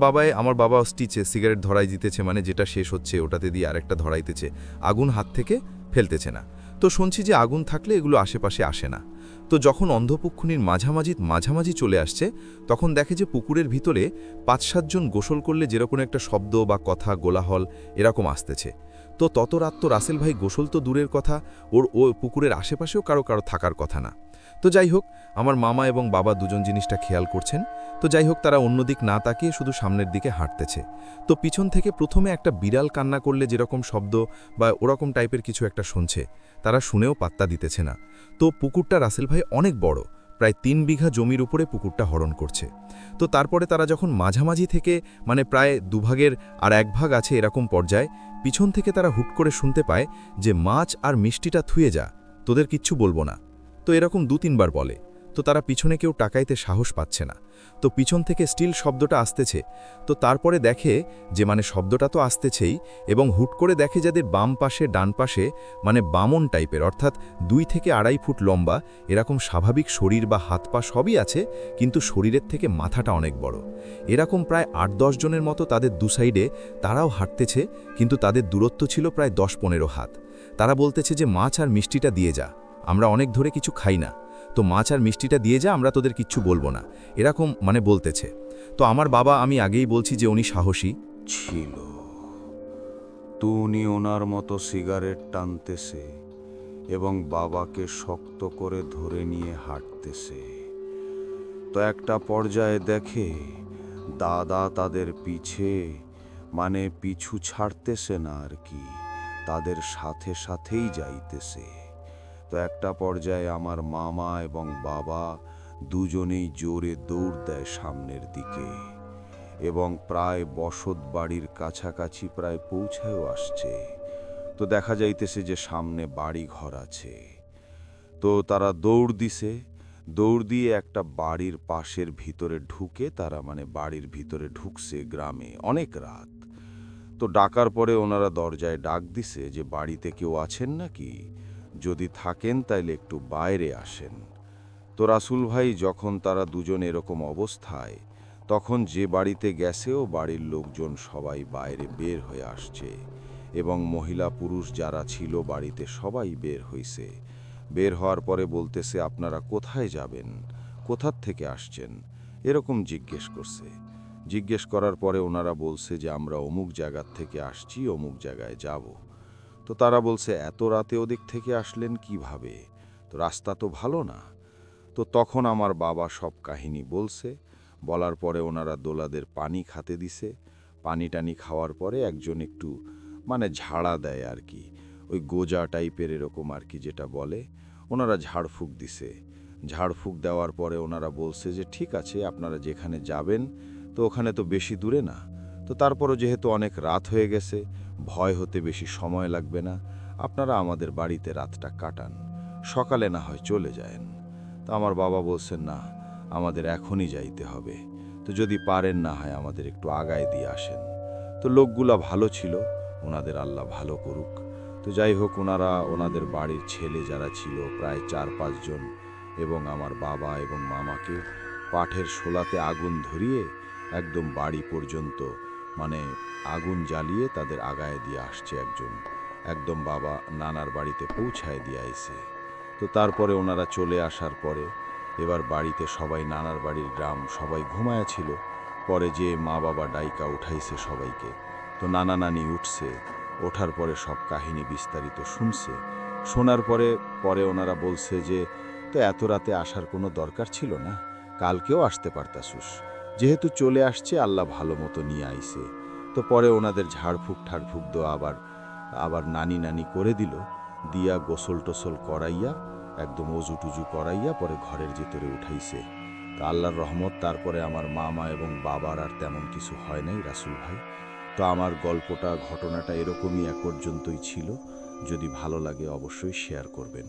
S1: বাবা স্টিচে সিগারেট ধরাই দিতেছে, মানে যেটা শেষ হচ্ছে ওটাতে দিয়ে আরেকটা ধরাইতেছে, আগুন হাত থেকে ফেলতেছে না। তো শুনছি যে আগুন থাকলে এগুলো আশেপাশে আসে না। তো যখন অন্ধপুক্ষুনির মাঝামাঝি চলে আসছে, তখন দেখে যে পুকুরের ভিতরে 5-7 জন গোসল করলে যেরকম একটা শব্দ বা কথা গোলাহল এরকম আসতেছে। তো তত রাত তো রাসেল ভাই গোসল তো দূরের কথা, ও পুকুরের আশেপাশেও কারো থাকার কথা না। তো যাই হোক, আমার মামা এবং বাবা দুজন জিনিসটা খেয়াল করছেন। তো যাই হোক, তারা অন্যদিক না তাকিয়ে শুধু সামনের দিকে হাঁটতেছে। তো পিছন থেকে প্রথমে একটা বিড়াল কান্না করলে যেরকম শব্দ বা ওরকম টাইপের কিছু একটা শুনছে, তারা শুনেও পাত্তা দিতেছে না। তো পুকুরটা রাসেল ভাই অনেক বড়, প্রায় 3 বিঘা জমির উপরে পুকুরটা হরণ করছে। তো তারপরে তারা যখন মাঝামাঝি থেকে মানে প্রায় 2 ভাগের আর 1 ভাগ আছে এরকম পর্যায়ে, পিছন থেকে তারা হুট করে শুনতে পায় যে মাছ আর মিষ্টিটা থুয়ে যা, তোদের কিচ্ছু বলবো না। তো এরকম 2-3 বার বলে। তো তারা পিছনে কেউ টাকাইতে সাহস পাচ্ছে না। তো পিছন থেকে স্টিল শব্দটা আসতেছে। তো তারপরে দেখে যে মানে শব্দটা তো আসতেছেই, এবং হুট করে দেখে যাদের বাম পাশে ডান পাশে মানে বামন টাইপের, অর্থাৎ 2 থেকে 2.5 ফুট লম্বা এরকম স্বাভাবিক শরীর বা হাত পা সবই আছে, কিন্তু শরীরের থেকে মাথাটা অনেক বড়। এরকম প্রায় 8-10 জনের মতো তাদের 2 সাইডে তারাও হাঁটতেছে, কিন্তু তাদের দূরত্ব ছিল প্রায় 10-15 হাত। তারা বলতেছে যে মাছ আর মিষ্টিটা দিয়ে যা, আমরা অনেক ধরে কিছু খাই না, তো মাছ আর মিষ্টিটা দিয়ে যা, আমরা তোদের কিচ্ছু বলবো না, এরকম মানে বলতেছে। তো আমার বাবা, আমি আগেই বলছি যে উনি সাহসী
S6: ছিল। তুনি ওনার মতো সিগারেট টানতেছে এবং বাবাকে শক্ত করে ধরে নিয়ে হাঁটতেছে। তো একটা পর্যায়ে দেখে দাদা তাদের পিছু ছাড়তেছে না আর কি, তাদের সাথে সাথেই যাইতেছে। তো তো একটা পর্যায়ে আমার মামা এবং বাবা দুজনেই জোরে দৌড় দেয় সামনের দিকে এবং প্রায় বসত বাড়ির কাছাকাছি প্রায় পৌঁছায়ও আসছে। তো দেখা যাইতেছে যে সামনে বাড়ি ঘর আছে। তো তারা দৌড় দিয়ে একটা বাড়ির পাশের ভিতরে ঢুকে তারা বাড়ির ভিতরে ঢুকছে গ্রামে অনেক রাত। তো ডাকার পরে ওনারা দরজায় ডাক দিছে যে বাড়িতে কেউ আছেন নাকি, যদি থাকেন তাইলে একটু বাইরে আসেন। তো রাসূল ভাই যখন তারা দুজন এরকম অবস্থায়, তখন যে বাড়িতে গেছেও বাড়ির লোকজন সবাই বাইরে বের হয়ে আসছে এবং মহিলা পুরুষ যারা ছিল বাড়িতে সবাই বের হইছে। বের হওয়ার পরে বলতেছে, আপনারা কোথায় যাবেন, কোথার থেকে আসছেন, এরকম জিজ্ঞেস করছে। জিজ্ঞেস করার পরে ওনারা বলছে যে আমরা অমুক জায়গার থেকে আসছি, অমুক জায়গায় যাব। তো তারা বলছে, এত রাতে ওদিক থেকে আসলেন কিভাবে, তো রাস্তা তো ভালো না। তো তখন আমার বাবা সব কাহিনী বলছে। বলার পরে ওনারা দোলাদের পানি খাতে দিছে। পানি টানি খাওয়ার পরে একজন একটু ঝাড়া দেয় আর কি, ওই গোজা টাইপের এরকম আর কি যেটা বলে, ওনারা ঝাড়ফুঁক দিছে। ঝাড়ফুঁক দেওয়ার পরে ওনারা বলছে যে ঠিক আছে, আপনারা যেখানে যাবেন তো ওখানে তো বেশি দূরে না, তো তারপরও যেহেতু অনেক রাত হয়ে গেছে, ভয় হতে বেশি সময় লাগবে না, আপনারা আমাদের বাড়িতে রাতটা কাটান, সকালে না হয় চলে যায়েন। তো আমার বাবা বলছেন, না, আমাদের এখনই যাইতে হবে, তো যদি পারেন না হয় আমাদের একটু আগায় দিয়ে আসেন। তো লোকগুলা ভালো ছিল, ওনাদের আল্লাহ ভালো করুক। তো যাই হোক, ওনারা ওনাদের বাড়ির ছেলে যারা ছিল প্রায় 4-5 জন এবং আমার বাবা এবং মামাকে পাঠের শোলাতে আগুন ধরিয়ে একদম বাড়ি পর্যন্ত আগুন জ্বালিয়ে তাদের আগায় দিয়ে আসছে একজন, একদম বাবা নানার বাড়িতে পৌঁছায় দিয়ে আইছে। তো তারপরে ওনারা চলে আসার পরে এবার বাড়িতে সবাই, নানার বাড়ির গ্রাম সবাই ঘুমায়া ছিল। পরে যে মা বাবা ডাইকা উঠাইছে সবাইকে, তো নানা নানি উঠছে, ওঠার পরে সব কাহিনী বিস্তারিত শুনছে। শোনার পরে ওনারা বলছে যে তো এত রাতে আসার কোনো দরকার ছিল না, কালকেও আসতে পারতাসুস, যেহেতু চলে আসছে আল্লাহ ভালো মতো নিয়ে আইছে। তো পরে ওনাদের ঝাড়ফুঁক ঠাড়ফুঁক দেওয়া আবার নানি নানি করে দিল, দিয়া গোসল টোসল করাইয়া একদম অজু টুজু করাইয়া পরে ঘরের ভিতরে উঠাইছে। তা আল্লাহর রহমত, তারপরে আমার মামা এবং বাবার আর তেমন কিছু হয় নাই রাসূল ভাই। তো আমার গল্পটা, ঘটনাটা এরকমই এক পর্যন্তই ছিল। যদি ভালো লাগে অবশ্যই শেয়ার করবেন।